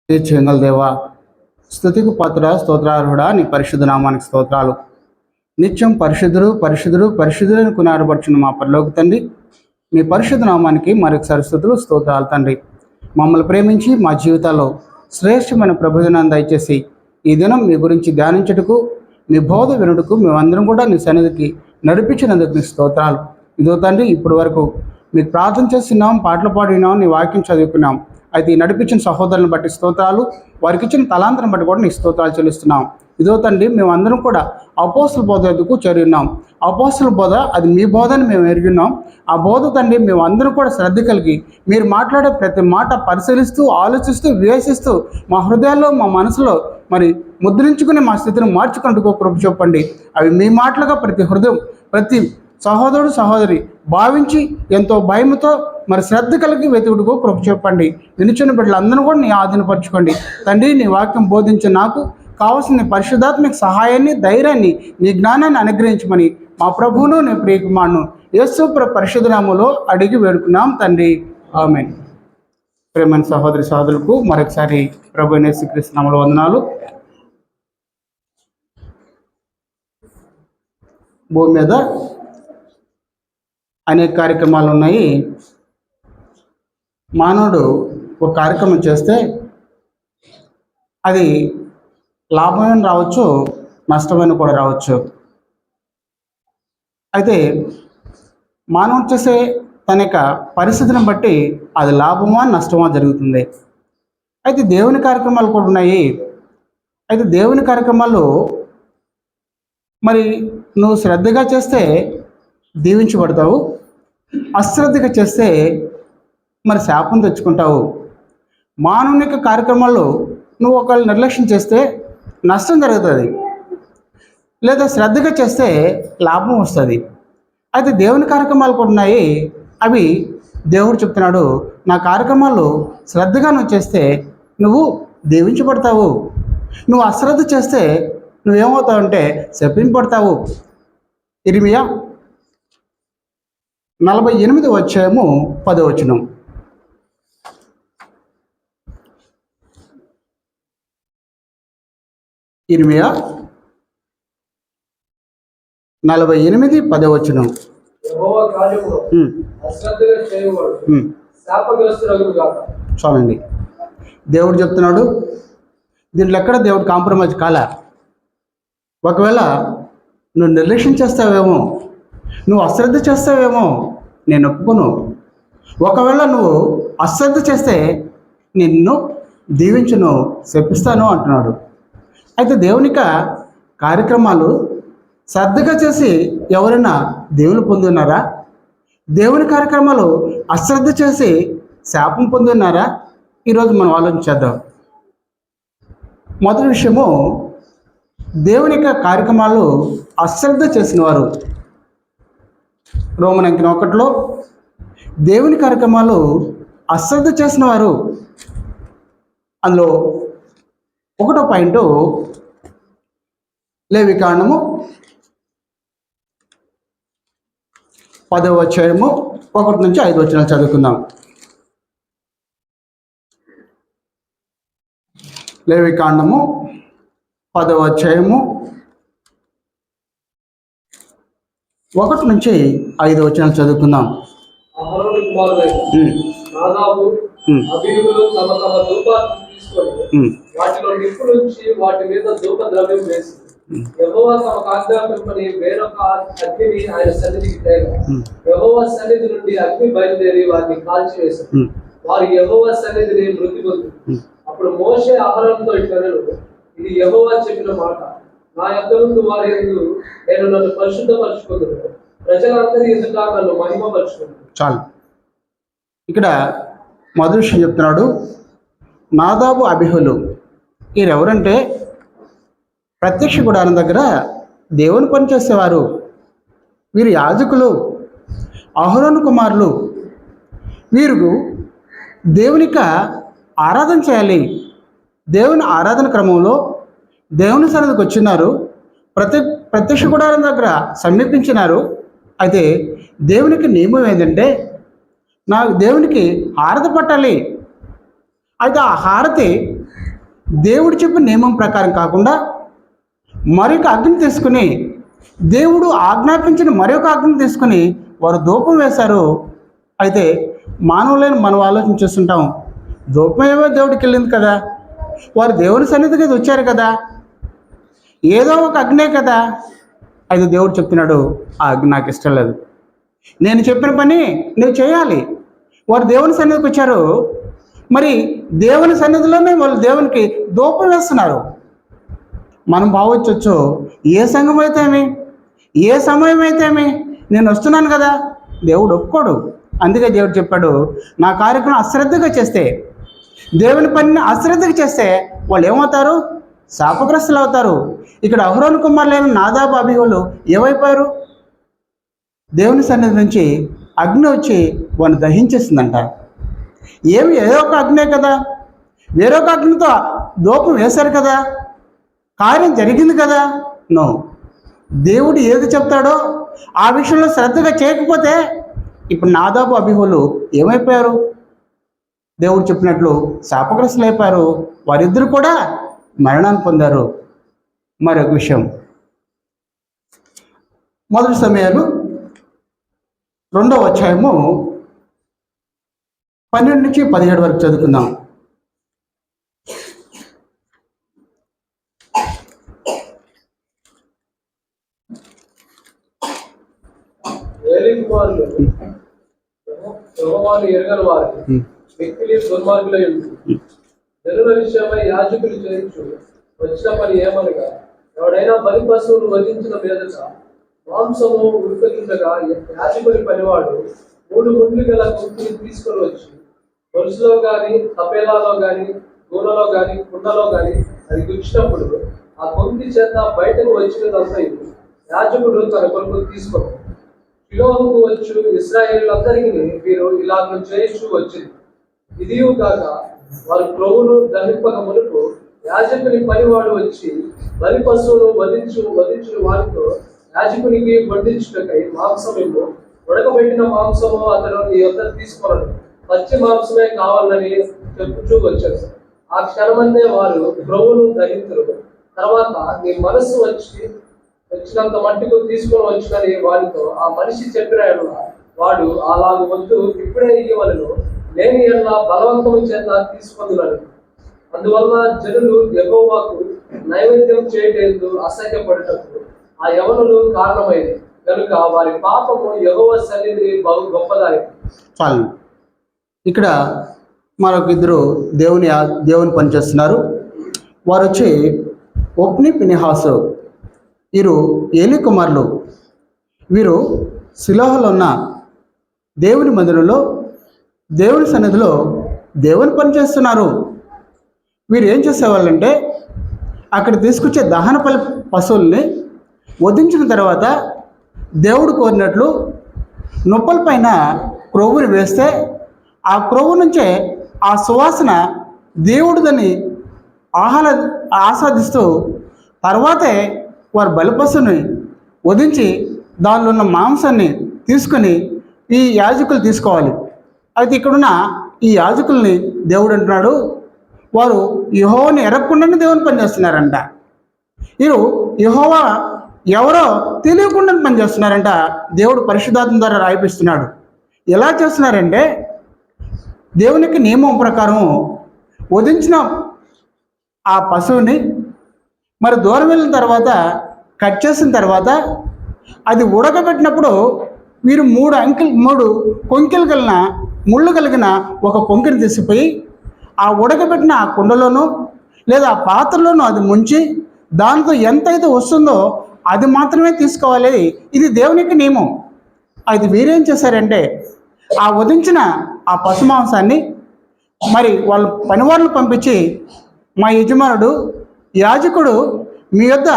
చెంగల్ దేవా, స్తుతికి పాత్ర స్తోత్రార్హుడా, నీ పరిశుద్ధ నామానికి స్తోత్రాలు. నిత్యం పరిశుద్ధుడు పరిశుద్ధుడు పరిశుద్ధులను కొనియాడబడుచున్న మా పరలోక తండ్రి, మీ పరిశుద్ధ నామానికి మరొకసారి స్తుతులు స్తోత్రాలు తండ్రి. మమ్మల్ని ప్రేమించి మా జీవితాల్లో శ్రేష్టమైన ప్రభుత్వాన్ని దయచేసి ఈ దినం మీ గురించి ధ్యానించుటకు, మీ బోధ వినుటకు మేమందరం కూడా నీ సన్నిధికి నడిపించినందుకు నీ స్తోత్రాలు. ఇదో తండ్రి, ఇప్పటి వరకు మీకు ప్రార్థన చేస్తున్నాం, పాటలు పాడినాం, నీ వాక్యం చదువుకున్నాం. అయితే ఈ నడిపించిన సహోదరులను బట్టి స్తోత్రాలు, వారికి ఇచ్చిన తలాంతరం బట్టి కూడా నీ స్తోత్రాలు చెల్లిస్తున్నాం. ఇదో తండ్రి, మేమందరం కూడా అపోస్తల బోధ ఎదుకు చేరున్నాం. అపోస్తల బోధ అది మీ బోధ అని మేము ఎరుగున్నాం. ఆ బోధ తండ్రి మేమందరం కూడా శ్రద్ధ కలిగి మీరు మాట్లాడే ప్రతి మాట పరిశీలిస్తూ, ఆలోచిస్తూ, వివేచిస్తూ మా హృదయాల్లో, మా మనసులో మరి ముద్రించుకుని మా స్థితిని మార్చుకుంటూ కృప చెప్పండి. అవి మీ మాటలుగా ప్రతి హృదయం, ప్రతి సహోదరుడు సహోదరి భావించి ఎంతో భయంతో మరి శ్రద్ధ కలిగి వెతుకుడుకో కృప చెప్పండి. వినిచిన బిడ్డలందరూ కూడా నీ ఆధీనపరచుకోండి తండ్రి. నీ వాక్యం బోధించే నాకు కావాల్సిన పరిశుద్ధాత్మక సహాయాన్ని, ధైర్యాన్ని, నీ జ్ఞానాన్ని అనుగ్రహించమని మా ప్రభువును, నీ ప్రియకుమారును యేసు పరిశుద్ధ నామములో అడిగి వేడుకున్నాం తండ్రి, ఆమేన్. ప్రేమైన సహోదరి సహోదరులకు మరొకసారి ప్రభు యేసుక్రీస్తు నామములో వందనాలు. భూమి మీద అనేక కార్యక్రమాలు ఉన్నాయి. మానవుడు ఒక కార్యక్రమం చేస్తే అది లాభమైన రావచ్చు, నష్టమైన కూడా రావచ్చు. అయితే మానవుడు చేసే తన యొక్క పరిస్థితిని బట్టి అది లాభమా నష్టమా జరుగుతుంది. అయితే దేవుని కార్యక్రమాలు కూడా ఉన్నాయి. అయితే దేవుని కార్యక్రమాలు మరి నువ్వు శ్రద్ధగా చేస్తే దీవించబడతావు, అశ్రద్ధగా చేస్తే మరి శాపం తెచ్చుకుంటావు. మానవుని యొక్క కార్యక్రమాల్లో నువ్వు ఒకళ్ళు నిర్లక్ష్యం చేస్తే నష్టం జరుగుతుంది, లేదా శ్రద్ధగా చేస్తే లాభం వస్తుంది. అయితే దేవుని కార్యక్రమాలు కూడా ఉన్నాయి. అవి దేవుడు చెప్తున్నాడు, నా కార్యక్రమాలు శ్రద్ధగా నువ్వు చేస్తే నువ్వు దీవించబడతావు, నువ్వు అశ్రద్ధ చేస్తే నువ్వేమవుతావు అంటే శపింపబడతావు. ఇర్మియా 48:10. ఇర్మియా 48:10. చాలండి. దేవుడు చెప్తున్నాడు, దీంట్లో ఎక్కడ దేవుడు కాంప్రమైజ్ కాలే. ఒకవేళ నువ్వు నిర్లక్ష్యం చేస్తావేమో, నువ్వు అశ్రద్ధ చేస్తావేమో, నేను ఒప్పుకోను. ఒకవేళ నువ్వు అశ్రద్ధ చేస్తే నిన్ను దీవించును, శపిస్తాను అంటున్నాడు. అయితే దేవునిక కార్యక్రమాలు శ్రద్ధగా చేసి ఎవరైనా దేవుని పొంది ఉన్నారా? దేవుని కార్యక్రమాలు అశ్రద్ధ చేసి శాపం పొంది ఉన్నారా? ఈరోజు మనం ఆలోచించేద్దాం. మొదటి విషయము, దేవుని యొక్క కార్యక్రమాలు అశ్రద్ధ చేసిన వారు. రోమన్ 1 దేవుని కార్యక్రమాలు అశ్రద్ధ చేసిన వారు. అందులో 1వ పాయింట్ లేవికాండము 10వ 1-5 చదువుకుందాం. లేవికాండము 10వ 1-5 చదువుకుందాం. వాటిలో నిప్పు నుంచి వాటి మీద ధూప ద్రవ్యం వేసి యెహోవా తమకు ఆజ్ఞాపింపని వేరొక అగ్నిని ఆయన సన్నిధికి తేగా యెహోవా సన్నిధి నుండి అగ్ని బయలుదేరి వారిని కాల్చివేశారు. వారు యెహోవా సన్నిధిని మృతి పొంది. అప్పుడు మోషే అహరోనుతో ఇట్లనెను, ఇది యెహోవా చెప్పిన మాట, నా యొద్ద నుండి వారి యందు నేను నన్ను పరిశుద్ధపరచుకుందును, ప్రజలందరి ఎదుట నన్ను మహిమపరచుకుందును. చాలు. ఇక్కడ మొదటి విషయం చెప్తున్నాడు, నాదాబు అబీహులు. వీరెవరంటే ప్రత్యక్ష గుడారం దగ్గర దేవుని పనిచేసేవారు. వీరు యాజకులు, అహరోను కుమారులు. వీరు దేవునిక ఆరాధన చేయాలి. దేవుని ఆరాధన క్రమంలో దేవుని సన్నిధికి వచ్చినారు, ప్రత్యక్ష గుడారం దగ్గర సమీపించినారు. అయితే దేవునికి నియమం ఏంటంటే నాకు దేవునికి హారతి పట్టాలి. అయితే ఆ హారతి దేవుడు చెప్పిన నియమం ప్రకారం కాకుండా మరొక అగ్ని తీసుకుని, దేవుడు ఆజ్ఞాపించిన మరొక అగ్ని తీసుకుని వారు ధూపం వేశారు. అయితే మానవులైన మనం ఆలోచన చేస్తుంటాం, ధూపం ఏమో దేవుడికి వెళ్ళింది కదా, వారు దేవుని సన్నిధికి వచ్చారు కదా, ఏదో ఒక అగ్నే కదా. అయితే దేవుడు చెప్తున్నాడు, ఆ అగ్ని నాకు ఇష్టం లేదు, నేను చెప్పిన పని నువ్వు చేయాలి. వారు దేవుని సన్నిధికి వచ్చారు, మరి దేవుని సన్నిధిలోనే వాళ్ళు దేవునికి ధూపం వేస్తున్నారు. మనం భావించవచ్చు, ఏ సంఘం అయితే ఏమి, ఏ సమయం అయితే ఏమి, నేను వస్తున్నాను కదా. దేవుడు ఒప్పుకోడు. అందుకే దేవుడు చెప్పాడు, నా కార్యక్రమం అశ్రద్ధగా చేస్తే, దేవుని పనిని అశ్రద్ధగా చేస్తే వాళ్ళు ఏమవుతారు? శాపగ్రస్తులు అవుతారు. ఇక్కడ అహరోను కుమారులైన నాదాబు అబీహులు ఏమైపోయారు? దేవుని సన్నిధి నుంచి అగ్ని వచ్చి వాడిని దహించేసిందంట. ఏదో ఒక అగ్నే కదా, వేరొక అగ్నితో ధూపం వేశారు కదా, కార్యం జరిగింది కదా. నో, దేవుడు ఏది చెప్తాడో ఆ విషయంలో శ్రద్ధగా చేయకపోతే ఇప్పుడు నాదాబు అబీహులు ఏమైపోయారు? దేవుడు చెప్పినట్లు శాపగ్రస్తులు అయిపోయారు. వారిద్దరు కూడా మరణాన్ని పొందారు. మరొక విషయం, మొదటి సమయాలు 2వ అధ్యాయము 12 నుంచి 17 వరకు చదువుకుందాం. ఏలీ కుమారులు యెహోవాను ఎరుగని వారు మిక్కిలి దుర్మార్గులై ఉండి జనుల విషయమై యాజకులు చేయించు వచ్చిన పని ఏమనగా, ఎవడైనా బలి పశువును వధించిన మీదట మాంసము ఉడకగించగా యాజకుని పనివాడు 3 గుండ్లు గల గుంపుని తీసుకొని వచ్చి గొలుసులో గాని, తపేలాలో గాని, దూనలో గాని, కుండలో గాని అది గుచ్చినప్పుడు ఆ గొంతి చేత బయటకు వచ్చినదంతా యాజకుడు తన కొరకు తీసుకొని షిలోహుకు వచ్చు ఇశ్రాయేలులందరికీ వీరు ఇలాగ చేయించు వచ్చింది. ఇదియు కాక వారి ప్రభువును దహింపక మునుపు యాజకుని పనివాడు వచ్చి బలి పశువును వధించు వారితో యాజకునికి వడ్డించుటకై మాంసమేమో ఉడకబెట్టిన మాంసము అతను నీ యొద్ద తీసుకోరడు, పచ్చి మాంసమే కావాలని చెప్పుచూ వచ్చారు. ఆ క్షణమన్నే వారు ప్రభువును దహించరు. తర్వాత నీ మనస్సు వచ్చినంత మట్టుకు తీసుకొని వచ్చినని వారితో ఆ మనిషి చెప్పిన ఎడల వాడు అలాగ వద్దు, ఇప్పుడే ఇవ్వలను, లేని ఎడల బలవంతము చేత తీసుకొందులను. అందువల్ల జనులు యెహోవాకు నైవేద్యం చేయటేందు అసహ్యపడటకు ఆ యవనులు కారణమైంది కనుక వారి పాపము యెహోవా సన్నిధి బహు గొప్పదాయి. చాలు. ఇక్కడ మరొక ఇద్దరు దేవుని పనిచేస్తున్నారు. వారు వచ్చి ఒప్ని ఫినెహాసు, వీరు ఏలీ కుమారులు. వీరు షిలోహులో ఉన్న దేవుని మందిరంలో దేవుని సన్నిధిలో దేవుని పని చేస్తున్నారు. వీరు ఏం చేసేవాళ్ళంటే, అక్కడ తీసుకొచ్చే దహన పశువుల్ని వధించిన తర్వాత దేవుడు కోరినట్లు నొప్పల పైన క్రొవ్వుని వేస్తే ఆ క్రొవ్వు నుంచే ఆ సువాసన దేవుడు దాన్ని ఆస్వాదిస్తూ తర్వాతే వారు బలిపశువుని వధించి దానిలో ఉన్న మాంసాన్ని తీసుకొని ఈ యాజకులు తీసుకోవాలి. అయితే ఇక్కడున్న ఈ యాజకుల్ని దేవుడు అంటున్నాడు, వారు యెహోవాని ఎరగకుండానే దేవుని పని చేస్తున్నారంట. వీరు యెహోవా ఎవరో తెలియకుండా పని చేస్తున్నారంట. దేవుడు పరిశుద్ధాత్మ ద్వారా రాయిపిస్తున్నాడు. ఎలా చేస్తున్నారంటే, దేవునికి నియమం ప్రకారం వధించిన ఆ పశువుని మరి దూరం వెళ్ళిన తర్వాత కట్ చేసిన తర్వాత అది ఉడకబెట్టినప్పుడు వీరు 3 కొంకెలు కలిగిన ముళ్ళు కలిగిన ఒక కొంకెని తీసిపోయి ఆ ఉడకబెట్టిన ఆ కుండలోనూ లేదా ఆ పాత్రలోనూ అది ముంచి దాంతో ఎంతైతే వస్తుందో అది మాత్రమే తీసుకోవాలి. ఇది దేవునికి నియమం. అది వీరేం చేశారంటే, ఆ వధించిన ఆ పశు మాంసాన్ని మరి వాళ్ళ పనివాళ్ళను పంపించి, మా యజమానుడు యాజకుడు మీ యొద్ద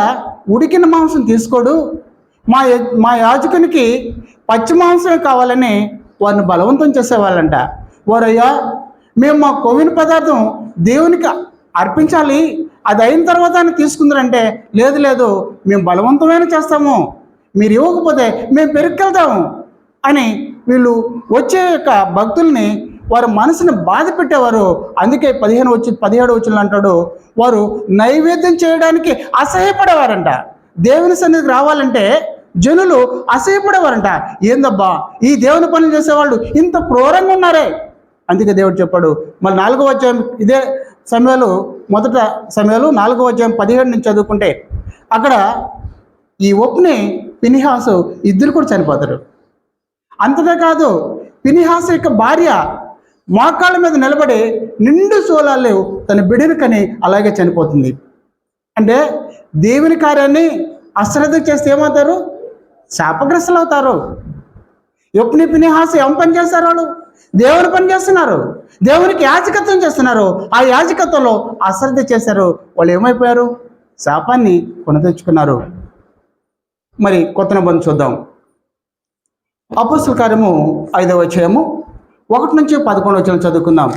ఉడికిన మాంసం తీసుకోడు, మా యాజకునికి పచ్చి మాంసమే కావాలని వారిని బలవంతం చేసేవాళ్ళంట. వారయ్యా, మేము మా కొవ్విన పదార్థం దేవునికి అర్పించాలి, అది అయిన తర్వాత ఆయన తీసుకుందరంటే, లేదు మేము బలవంతమైన చేస్తాము, మీరు ఇవ్వకపోతే మేము పెరుక్కెళ్తాము అని వీళ్ళు వచ్చే యొక్క భక్తుల్ని వారి మనసును బాధ పెట్టేవారు. అందుకే 17 వచనంలో అంటాడు, వారు నైవేద్యం చేయడానికి అసహ్యపడేవారంట. దేవుని సన్నిధికి రావాలంటే జనులు అసహ్యపడేవారంట. ఏందబ్బా ఈ దేవుని పనులు చేసేవాళ్ళు ఇంత క్రూరంగా ఉన్నారే. అందుకే దేవుడు చెప్పాడు. మరి 4వ అధ్యాయం ఇదే సమయాలు, మొదట సమయాలు 4వ అధ్యాయం 17 నుంచి చదువుకుంటే అక్కడ ఈ ఒప్ని ఫినిహాసు ఇద్దరు కూడా చనిపోతారు. అంతటే కాదు, ఫినిహాసు యొక్క భార్య మోకాళ్ళ మీద నిలబడి నిండు సోలాలు తన బిడ్డను కని అలాగే చనిపోతుంది. అంటే దేవుని కార్యాన్ని అశ్రద్ధ చేస్తే ఏమవుతారు? శాపగ్రస్తులు అవుతారు. యొప్ని ఫినిహాసు ఏం పని చేస్తారు? వాళ్ళు దేవుని పని చేస్తున్నారు, దేవునికి యాజకత్వం చేస్తున్నారు. ఆ యాజకత్వంలో అశ్రద్ధ చేశారు. వాళ్ళు ఏమైపోయారు? శాపాన్ని కొని తెచ్చుకున్నారు. మరి కొత్త నిబంధన చూద్దాం. అపోస్తల కార్యము 5వ అధ్యాయము 1 నుంచి 11 వచనం చదువుకుందాం.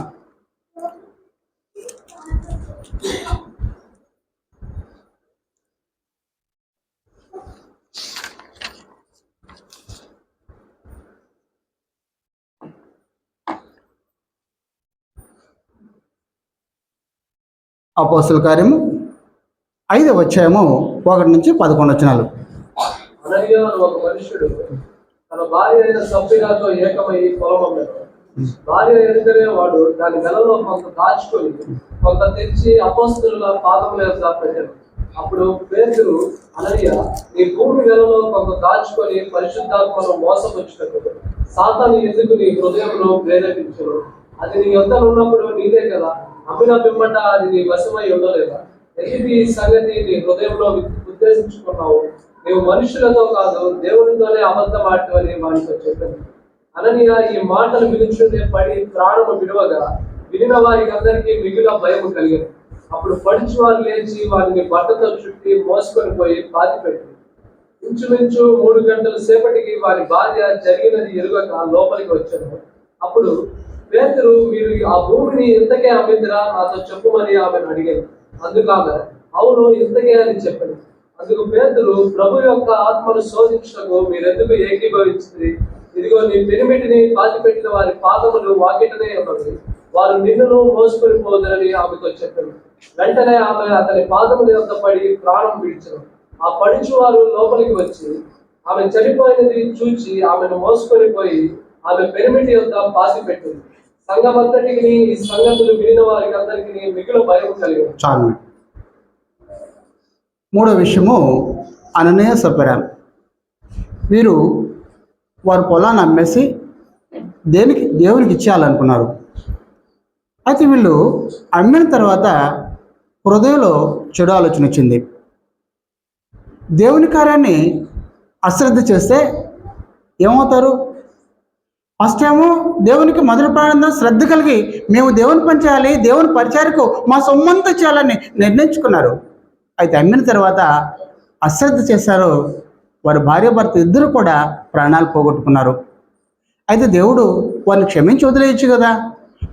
అపోస్తల కార్యము 5వ అధ్యాయము 1 నుంచి 11 వచనాలు. అననీయ అను ఒక మనుష్యుడు తన భార్య అయిన సప్పిరాతో ఏకమై పొలం అమ్మాడు. భార్య ఎదుటనే వాడు దాని నెలలో కొంత దాచుకొని కొంత తెచ్చి అపోస్తలుల పాదముల యొద్ద పెట్టాడు. అప్పుడు పేతురు, అననీయ, నీ భూమి నెలలో కొంత దాచుకొని పరిశుద్ధాత్మను మోసపుచ్చుటకు సాతాను ఎందుకు నీ హృదయంలో ప్రేరేపించును? అది నీ యొద్ద ఉన్నప్పుడు నీదే కదా, అమ్మిన పిమ్మట అది నీ వశమై ఉండలేదా? ఎందుకు ఈ సంగతి నీ హృదయంలో ఉద్దేశించుకున్నావు? నీవు మనుషులతో కాదు దేవునితోనే అబద్ధం ఆడటమని వాడితో చెప్పాను. అననీయ ఈ మాటలు వినుచుండే పడి ప్రాణము విడవగా వినిన వారికి అందరికీ మిగిలిన భయం కలిగింది. అప్పుడు పడిచి వారు లేచి వారిని బట్టతో చుట్టి మోసుకొని పోయి పాతిపెట్టి ఇంచుమించు 3 గంటల సేపటికి వారి భార్య జరిగినది ఎరుగక లోపలికి వచ్చాను. అప్పుడు పేతురు, మీరు ఆ భూమిని ఇంతకే అమ్మిందిరా, నాతో చెప్పుమని ఆమెను అడిగాను. అందుకు ఆమె, అవును, ఇంతకే అని చెప్పాను. అందుకు పేతురు, ప్రభు యొక్క ఆత్మను శోధించటకు మీరెందుకు ఏకీభవించింది? ఇదిగో నీ పెనిమిటిని పాతిపెట్టిన వారి పాదములు వాకిటనే ఉన్నది, వారు నిన్నును మోసుకొని పోదరని ఆమెతో చెప్పాను. వెంటనే ఆమె అతని పాదముల యొద్ద పడి ప్రాణం విడిచారు. ఆ పడిచి వారు లోపలికి వచ్చి ఆమె చనిపోయినది చూచి ఆమెను మోసుకొని పోయి ఆమె పెనిమిటి యొద్ద పాతిపెట్టింది. సంఘమంతటికి ఈ సంగతులు వినిన వారికి అందరికీ మిగిలిన భయం కలిగింది. చాలు. 3వ విషయము అననీయ సప్పిరా. వీరు వారి పొలాన్ని అమ్మేసి దేవునికి ఇచ్చేయాలనుకున్నారు. అయితే వీళ్ళు అమ్మిన తర్వాత హృదయంలో చెడు ఆలోచన వచ్చింది. దేవుని కార్యాన్ని అశ్రద్ధ చేస్తే ఏమవుతారు? ఫస్ట్ ఏమో దేవునికి మొదలు ప్రారంభం శ్రద్ధ కలిగి మేము దేవుని పని చేయాలి, దేవుని పరిచారకు మా సొమ్మంతా చేయాలని నిర్ణయించుకున్నారు. అయితే అమ్మిన తర్వాత అశ్రద్ధ చేశారు. వారి భార్యాభర్త ఇద్దరు కూడా ప్రాణాలు పోగొట్టుకున్నారు. అయితే దేవుడు వారిని క్షమించి వదిలేయచ్చు కదా,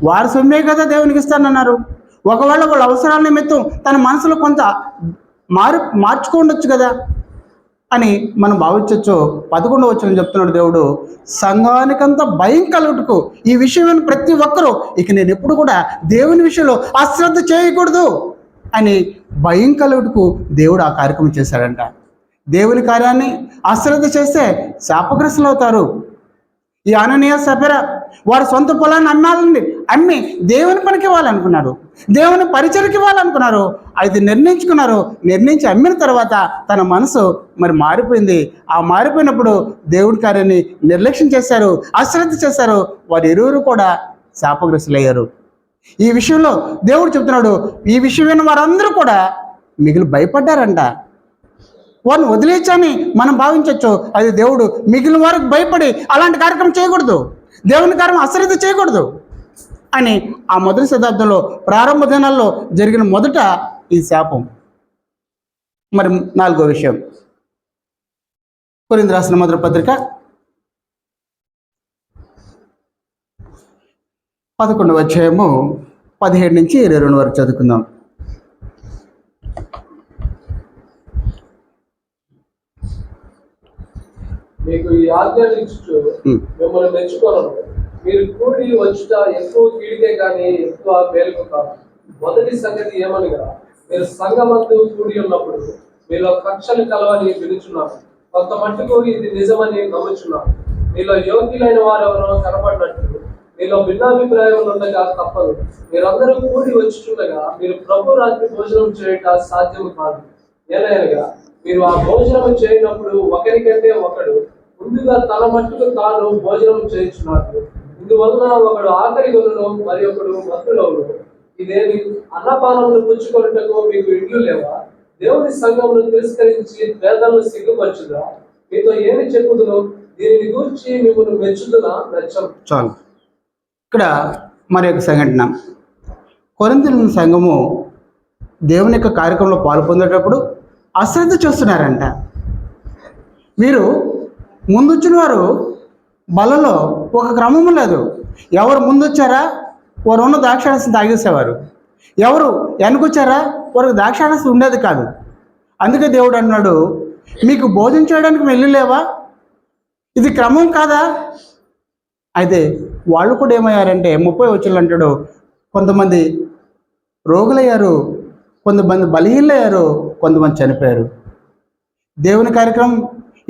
వారి సొమ్మే కదా దేవునికి ఇస్తానన్నారు. ఒకవేళ వాళ్ళ అవసరాల నిమిత్తం తన మనసులో కొంత మార్చుకోండొచ్చు కదా అని మనం భావించవచ్చు. 11వ వచనం చెప్తున్నాడు దేవుడు, సంఘానికంతా భయం కలుగుటకు ఈ విషయమైన ప్రతి ఒక్కరూ ఇక నేను ఎప్పుడు కూడా దేవుని విషయంలో అశ్రద్ధ చేయకూడదు అని భయం కలుగుటకు దేవుడు ఆ కార్యక్రమం చేశాడంట. దేవుని కార్యాన్ని అశ్రద్ధ చేస్తే శాపగ్రస్తులు అవుతారు. ఈ అననీయ సప్పిరా వారి సొంత పొలాన్ని అమ్మి దేవుని పనికి ఇవ్వాలనుకున్నారు, దేవుని పరిచయకి ఇవ్వాలనుకున్నారు. అయితే నిర్ణయించి అమ్మిన తర్వాత తన మనసు మరి మారిపోయింది. ఆ మారిపోయినప్పుడు దేవుడి కార్యాన్ని నిర్లక్ష్యం చేశారు, అశ్రద్ధ చేశారు. వారు ఇరువురు కూడా శాపగ్రస్తులయ్యారు. ఈ విషయంలో దేవుడు చెప్తున్నాడు, ఈ విషయమైన వారందరూ కూడా మిగిలి భయపడ్డారంట. వారిని వదిలేచ్చని మనం భావించవచ్చు. అది దేవుడు మిగిలిన వారికి భయపడి అలాంటి కార్యక్రమం చేయకూడదు, దేవుని కార్యం అశ్రద్ధ చేయకూడదు అని ఆ మొదటి శతాబ్దంలో ప్రారంభ దినాల్లో జరిగిన మొదట ఈ శాపం. మరి 4వ విషయం, కొరింథీయులకు రాసిన మొదటి పత్రిక 11వ అధ్యాయము 17 నుంచి 22 వరకు చదువుకుందాం. మీకు ఈ ఆజ్ఞలు ఇచ్చు మిమ్మల్ని మెచ్చుకోను, మీరు కూడి వచ్చుట ఎక్కువ కీడికే కానీ ఎక్కువ మేలుకు కాదు. మొదటి సంగతి ఏమనగా, మీరు సంఘమందు కూడి ఉన్నప్పుడు మీలో కక్షలు కలవని వినుచున్నాను. కొంత మట్టుకు ఇది నిజమని నమ్ముచున్నాను. మీలో యోగ్యులైన వారెవరో కనపడినట్లు మీలో భిన్నాభిప్రాయం ఉండగా తప్పదు. మీరందరూ కూడి వచ్చుచుండగా మీరు ప్రభు రాత్రి భోజనం చేయట సాధ్యము కాదు. ఏలయనగా మీరు ఆ భోజనం చేయనప్పుడు ఒకరికంటే ఒకడు ముందుగా తన మట్టుకు తాను భోజనం చేయించున్నాడు. ఇందువలన ఒకడు ఆకలి గొలను, మరి ఒకడు మత్తులోను. ఇదేమి అన్నపానములు పుచ్చుకొనుటకు మీకు ఇండ్లు లేవా? దేవుని సంఘమును తిరస్కరించి పేదలను సిగ్గుపరచుదా? మీతో ఏమి చెప్పుదును? దీనిని గూర్చి మిమ్మల్ని మెచ్చుదునా? నచ్చం. చాలు. ఇక్కడ మరి ఒక సంఘటన. కొరింథీయుల సంఘము దేవుని యొక్క కార్యక్రమంలో పాల్పొందేటప్పుడు అశ్రద్ధ చేస్తున్నారంట. వీరు ముందొచ్చిన వారు బలలో ఒక క్రమం లేదు. ఎవరు ముందొచ్చారా వారు ఉన్న ద్రాక్షారసం తాగేసేవారు. ఎవరు వెనకొచ్చారా వారికి ద్రాక్షారసం ఉండేది కాదు. అందుకే దేవుడు అన్నాడు, మీకు భోజనం చేయడానికి వెళ్ళలేవా? ఇది క్రమం కాదా? అయితే వాళ్ళు కూడా ఏమయ్యారంటే 30 వచనంలో అంటాడు, కొంతమంది రోగులయ్యారు, కొంతమంది బలహీనయ్యారు, కొంతమంది చనిపోయారు. దేవుని కార్యక్రమం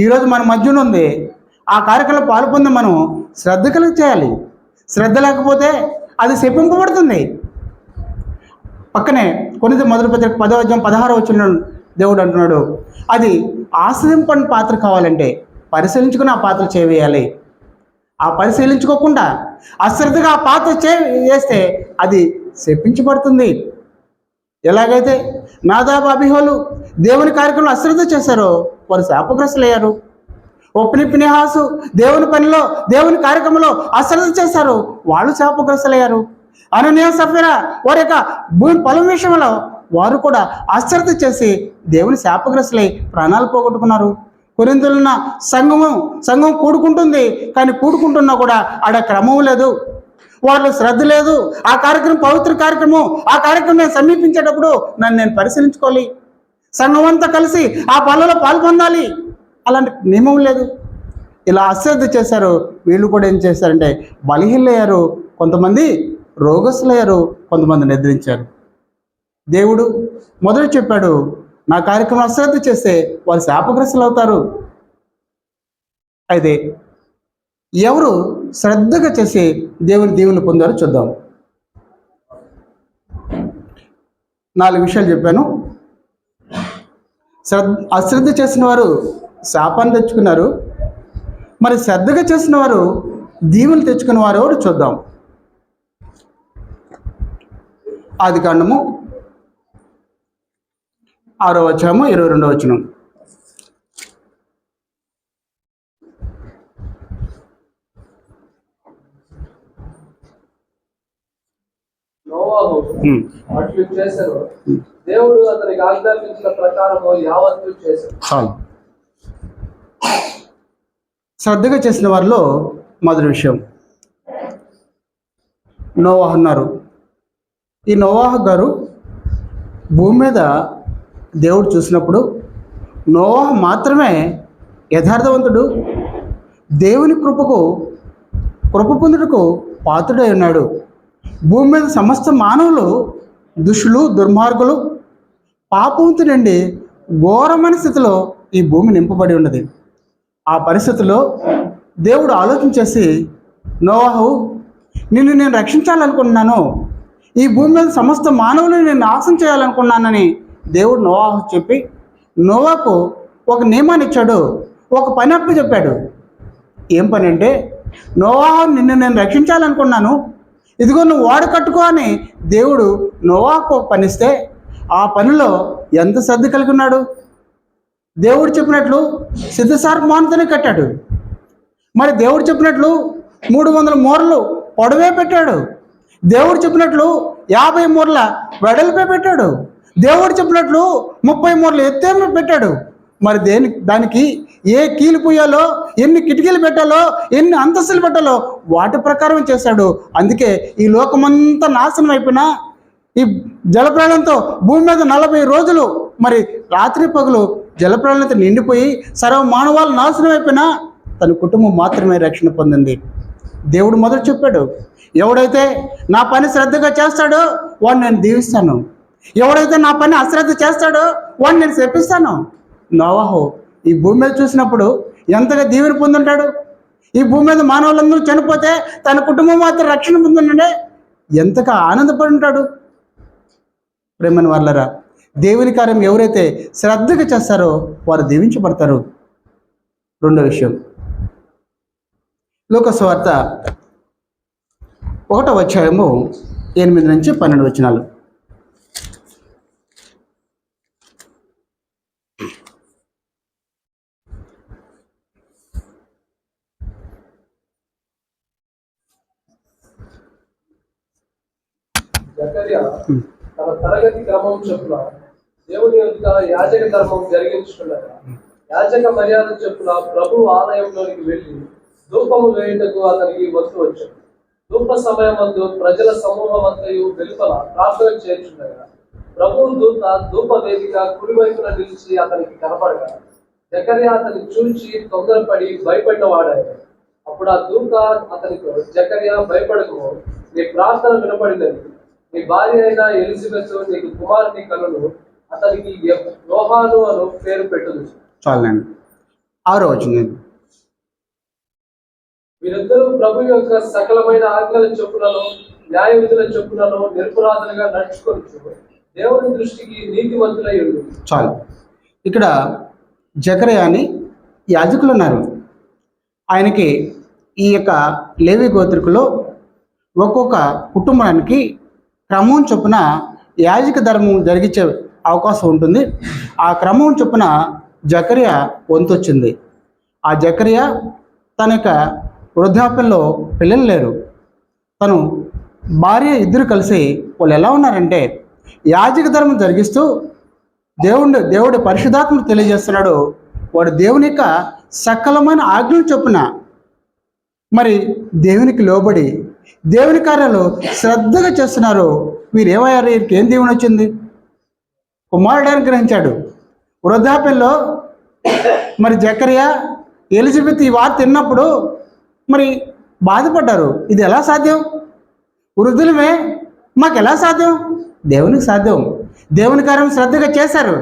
ఈరోజు మన మధ్యన ఉంది. ఆ కార్యక్రమంలో పాల్పొంది మనం శ్రద్ధ కలిగి చేయాలి. శ్రద్ధ లేకపోతే అది శపింపబడుతుంది. పక్కనే కొరింథీ మొదటి పత్రిక 10వ అధ్యాయం 16వ వచనంలో దేవుడు అంటున్నాడు, అది ఆశ్రయింపని పాత్ర కావాలంటే పరిశీలించుకుని ఆ పాత్ర చేయాలి. ఆ పరిశీలించుకోకుండా అశ్రద్ధగా ఆ పాత్ర చేస్తే అది శపించబడుతుంది. ఎలాగైతే నాదాబు అబీహులు దేవుని కార్యక్రమంలో అశ్రద్ధ చేశారో వారు శాపగ్రస్తులయ్యారు. ఒప్ని ఫినెహాసు దేవుని పనిలో దేవుని కార్యక్రమంలో అశ్రద్ధ చేశారు, వాళ్ళు శాపగ్రస్తులయ్యారు. అననీయ సఫీరా వారి యొక్క భూమి పొలం విషయంలో వారు కూడా అశ్రద్ధ చేసి దేవుని శాపగ్రస్తులై ప్రాణాలు పోగొట్టుకున్నారు. కొరింథీయులున్న సంఘం కూడుకుంటుంది, కానీ కూడుకుంటున్నా కూడా ఆడ క్రమం లేదు, వాళ్ళు శ్రద్ధ లేదు. ఆ కార్యక్రమం పవిత్ర కార్యక్రమం. ఆ కార్యక్రమం నేను సమీపించేటప్పుడు నేను పరిశీలించుకోవాలి. సంఘం అంతా కలిసి ఆ పనులలో పాల్పొందాలి. అలాంటి నియమం లేదు. ఇలా అశ్రద్ధ చేశారు. వీళ్ళు కూడా ఏం చేశారంటే బలహీనయ్యారు, కొంతమంది రోగస్తులయ్యారు, కొంతమంది నిద్రించారు. దేవుడు మొదట చెప్పాడు, నా కార్యక్రమం అశ్రద్ధ చేస్తే వారు శాపగ్రస్తులు అవుతారు. అయితే ఎవరు శ్రద్ధగా చేసి దేవుని దీవెనలు పొందారో చూద్దాం. 4 విషయాలు చెప్పాను. అశ్రద్ధ చేసిన వారు శాపాన్ని తెచ్చుకున్నారు. మరి శ్రద్ధగా చేసిన వారు దీవెనలు తెచ్చుకున్న వారు ఎవరు చూద్దాం. ఆదికాండము 6వ అధ్యాయము 22వ వచనం. నోవాహు అట్లు చేశారు, దేవుడు అతనికి ఆజ్ఞాపించిన ప్రకారము యావత్తు చేశాడు. చాలు. శ్రద్ధగా చేసిన వారిలో మొదటి విషయం నోవాహు ఉన్నారు. ఈ నోవాహు గారు భూమి మీద దేవుడు చూసినప్పుడు నోవాహు మాత్రమే యథార్థవంతుడు, దేవుని కృప పొందుటకు పాత్రుడై ఉన్నాడు. భూమి మీద సమస్త మానవులు దుష్టులు, దుర్మార్గులు, పాపంతో నుండి ఘోరమైన స్థితిలో ఈ భూమి నింపబడి ఉన్నది. ఆ పరిస్థితుల్లో దేవుడు ఆలోచన చేసి, నోవాహు నిన్ను నేను రక్షించాలనుకుంటున్నాను, ఈ భూమి మీద సమస్త మానవులను నేను నాశనం చేయాలనుకున్నానని దేవుడు నోవాహు చెప్పి నోవాకు ఒక నియమాన్ని ఇచ్చాడు, ఒక పని అప్పు చెప్పాడు. ఏం పని అంటే, నోవాహు నిన్ను నేను రక్షించాలనుకున్నాను, ఇదిగో నువ్వు ఓడ కట్టుకో అని దేవుడు నోవాకు ఒక పనిస్తే ఆ పనిలో ఎంత శ్రద్ధ కలిగి ఉన్నాడు. దేవుడు చెప్పినట్లు సిద్ధసార్మానుతోనే కట్టాడు. మరి దేవుడు చెప్పినట్లు 300 మూరలు పొడవే పెట్టాడు. దేవుడు చెప్పినట్లు 50 మూరల వెడల్పే పెట్టాడు. దేవుడు చెప్పినట్లు 30 మూరలు ఎత్తే పెట్టాడు. మరి దానికి ఏ కీలు పూయాలో, ఎన్ని కిటికీలు పెట్టాలో, ఎన్ని అంతస్తులు పెట్టాలో వాటి ప్రకారం చేశాడు. అందుకే ఈ లోకమంతా నాశనం అయిపోయినా ఈ జలప్రళయంతో భూమి మీద 40 రోజులు మరి రాత్రి పగులు జలప్రళయంతో నిండిపోయి సర్వ మానవాళ్ళు నాశనం అయిపోయినా తన కుటుంబం మాత్రమే రక్షణ పొందింది. దేవుడు మొదట చెప్పాడు, ఎవడైతే నా పని శ్రద్ధగా చేస్తాడో వాడిని నేను దీవిస్తాను, ఎవడైతే నా పని అశ్రద్ధ చేస్తాడో వాడిని నేను శపిస్తాను. నోవాహు ఈ భూమి మీద చూసినప్పుడు ఎంతగా దీవెన పొందుంటాడు. ఈ భూమి మీద మానవులందరూ చనిపోతే తన కుటుంబం మాత్రం రక్షణ పొందుండే ఎంతగా ఆనందపడి ఉంటాడు. ప్రేమని వాళ్ళరా, దేవుని కార్యం ఎవరైతే శ్రద్ధగా చేస్తారో వారు దీవించబడతారు. రెండో విషయం, లూకా సువార్త 1వ అధ్యాయము 8 నుంచి 12 వచనాలు. జకర్యా తన తరగతి క్రమం చొప్పున దేవుని యొక్క యాజక ధర్మం జరిగించుకున్నాడు. యాజక మర్యాద చొప్పున ప్రభు ఆలయంలోనికి వెళ్ళి ధూపము వేయుటకు అతనికి వస్తు వచ్చాడు. ధూప సమయమందు ప్రజల సమూహం అంతయు వెలుపల ప్రార్థన చేయుచుండగా ప్రభు దూత ధూప వేదిక కుడివైపున నిలిచి అతనికి కనపడగా జకర్యా అతన్ని చూచి తొందరపడి భయపడినవాడాడు. అప్పుడు ఆ దూత అతనితో, జకర్యా భయపడకు, నీ ప్రార్థన వినపడినది, నీ భార్య అయిన ఎలిజబెత్ నీకు కుమారుని కనును, అతనికి యోహాను అను పేరు పెట్టుదు. చాలండి. 6వ వచనం. వీరిద్దరూ ప్రభు యొక్క సకలమైన ఆజ్ఞల చొప్పునను న్యాయ విధుల చొప్పునను నిరపరాధులుగా నడుచుకోవచ్చు దేవుని దృష్టికి నీతిమంతులై ఉండు. చాలు. ఇక్కడ జకర్యా అని యాజకులు ఉన్నారు. ఆయనకి ఈ యొక్క లేవి గోత్రికులో ఒక్కొక్క కుటుంబానికి క్రమం చొప్పున యాజక ధర్మం జరిగించే అవకాశం ఉంటుంది. ఆ క్రమం చొప్పున జకర్యా వంతు వచ్చింది. ఆ జకర్యా తన యొక్క వృద్ధాప్యంలో పిల్లలు లేరు. తను భార్య ఇద్దరు కలిసి వాళ్ళు ఎలా ఉన్నారంటే యాజక ధర్మం జరిగిస్తూ దేవుడి పరిశుద్ధాత్మను తెలియజేస్తున్నాడు. వాడు దేవుని యొక్క సకలమైన ఆజ్ఞలు చొప్పున మరి దేవునికి లోబడి దేవుని కార్యాలు శ్రద్ధగా చేస్తున్నారు. వీరు ఏమయ్యారు? వీరికి ఏం దేవుని వచ్చింది? కుమారుడు అనుగ్రహించాడు. వృద్ధాప్యంలో మరి జకర్యా ఎలిజబెత్ ఈ వార్త విన్నప్పుడు మరి బాధపడ్డారు. ఇది ఎలా సాధ్యం? వృద్ధులమే, మాకు ఎలా సాధ్యం? దేవునికి సాధ్యం. దేవుని కార్యం శ్రద్ధగా చేశారు.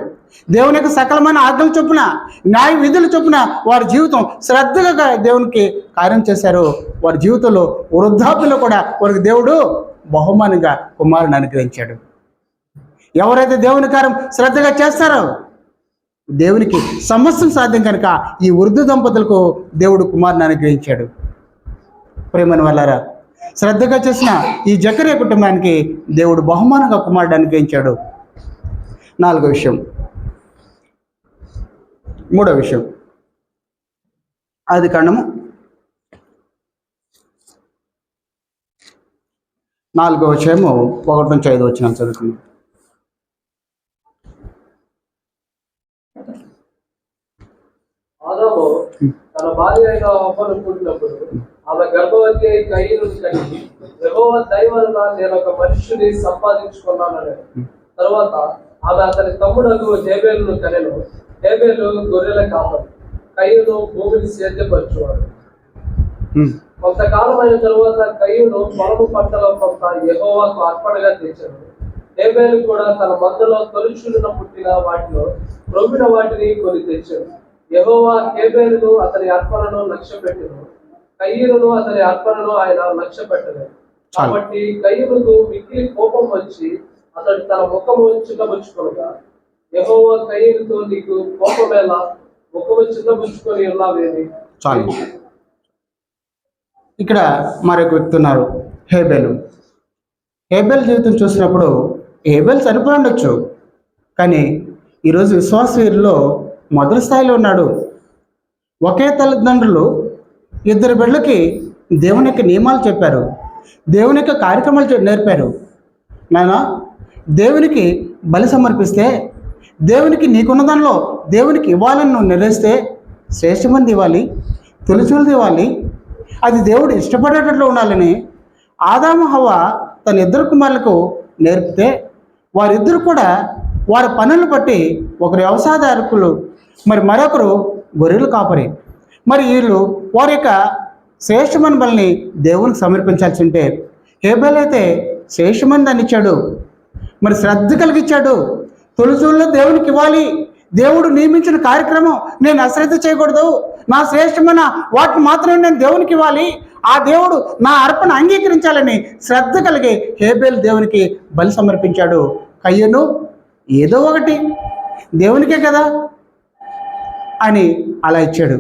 దేవుని యొక్క సకలమైన ఆజ్ఞల చొప్పున న్యాయ విధుల చొప్పున వారి జీవితం శ్రద్ధగా దేవునికి కార్యం చేశారు. వారి జీవితంలో వృద్ధాప్యంలో కూడా వారికి దేవుడు బహుమానంగా కుమారుని అనుగ్రహించాడు. ఎవరైతే దేవుని కార్యం శ్రద్ధగా చేస్తారో దేవునికి సమస్తం సాధ్యం కనుక ఈ వృద్ధ దంపతులకు దేవుడు కుమారుని అనుగ్రహించాడు. ప్రేమని వాళ్ళారా, శ్రద్ధగా చేసిన ఈ జకర్యా కుటుంబానికి దేవుడు బహుమానంగా కుమారుడు అనుగ్రహించాడు. 4వ విషయం, 3వ విషయం, ఆదికాండము 4వ అధ్యాయము 1 నుంచి 5 వచనాలు చదువుకున్నాం. ఆదాము తన భార్య అయిన హవ్వను పుట్టినప్పుడు ఆమె గర్భవతి అయి కయీనును కని యెహోవా దయ వలన నేను ఒక మనుష్యుని సంపాదించుకున్నానని. తర్వాత ఆమె అతని తమ్ముడగు హేబేలును కనెను. హేబేలు గొర్రెల కాపరి, కయీను భూమిని సేద్యపరచువాడు. కొంతకాలం అయిన తరువాత కయీను పొలము పంటలో కొంత యెహోవాకు అర్పణగా తెచ్చాడు. హేబేలు కూడా తన మందలో తొలిచూలున పుట్టిన వాటిలో రొమ్మిన వాటిని కొని తెచ్చాడు. యెహోవా హేబేలును అతని అర్పణను లక్ష్యపెట్టెను, కయీనును అతని అర్పణను ఆయన లక్ష్యపెట్టలేదు. కాబట్టి కయీనుకు మిక్కిలి కోపం వచ్చి అతడు తన ముఖము చిన్నబుచ్చుకొనగా యెహోవా కయీనుతో, నీకు కోపమేలా, ముఖము చిన్నబుచ్చుకొని ఉన్నావేమి? చాలు. ఇక్కడ మరొక వ్యక్తి ఉన్నారు, హేబేలు. హేబేల్ జీవితం చూసినప్పుడు హేబేల్ చనిపోయి ఉండొచ్చు, కానీ ఈరోజు విశ్వాస వీరిలో మొదటి స్థాయిలో ఉన్నాడు. ఒకే తల్లిదండ్రులు 2 బిడ్డలకి దేవుని యొక్క నియమాలు చెప్పారు, దేవుని యొక్క కార్యక్రమాలు నేర్పారు. నాయన, దేవునికి బలి సమర్పిస్తే దేవునికి నీకున్న దానిలో దేవునికి ఇవ్వాలని నువ్వు నిర్ణయిస్తే శ్రేష్టమంది ఇవ్వాలి, తొలిచూలది ఇవ్వాలి, అది దేవుడు ఇష్టపడేటట్లు ఉండాలని ఆదాము హవ్వ తన 2 కుమారులకు నేర్పితే వారిద్దరు కూడా వారి పనులను బట్టి ఒకరు వ్యవసాయదారుకులు, మరొకరు గొర్రెలు కాపరి. మరి వీళ్ళు వారి యొక్క శ్రేష్టమైన బలిని దేవునికి సమర్పించాల్సి ఉంటే హేబెల్ అయితే శ్రేష్టమైన దాన్ని ఇచ్చాడు, మరి శ్రద్ధ కలిగిచ్చాడు. తొలిచూల్లో దేవునికి ఇవ్వాలి, దేవుడు నియమించిన కార్యక్రమం నేను అశ్రద్ధ చేయకూడదు, నా శ్రేష్టమైన వాటిని మాత్రమే నేను దేవునికి ఇవ్వాలి, ఆ దేవుడు నా అర్పణ అంగీకరించాలని శ్రద్ధ కలిగి హేబెల్ దేవునికి బలి సమర్పించాడు. కయ్యను ఏదో ఒకటి దేవునికే కదా అని అలా ఇచ్చాడు.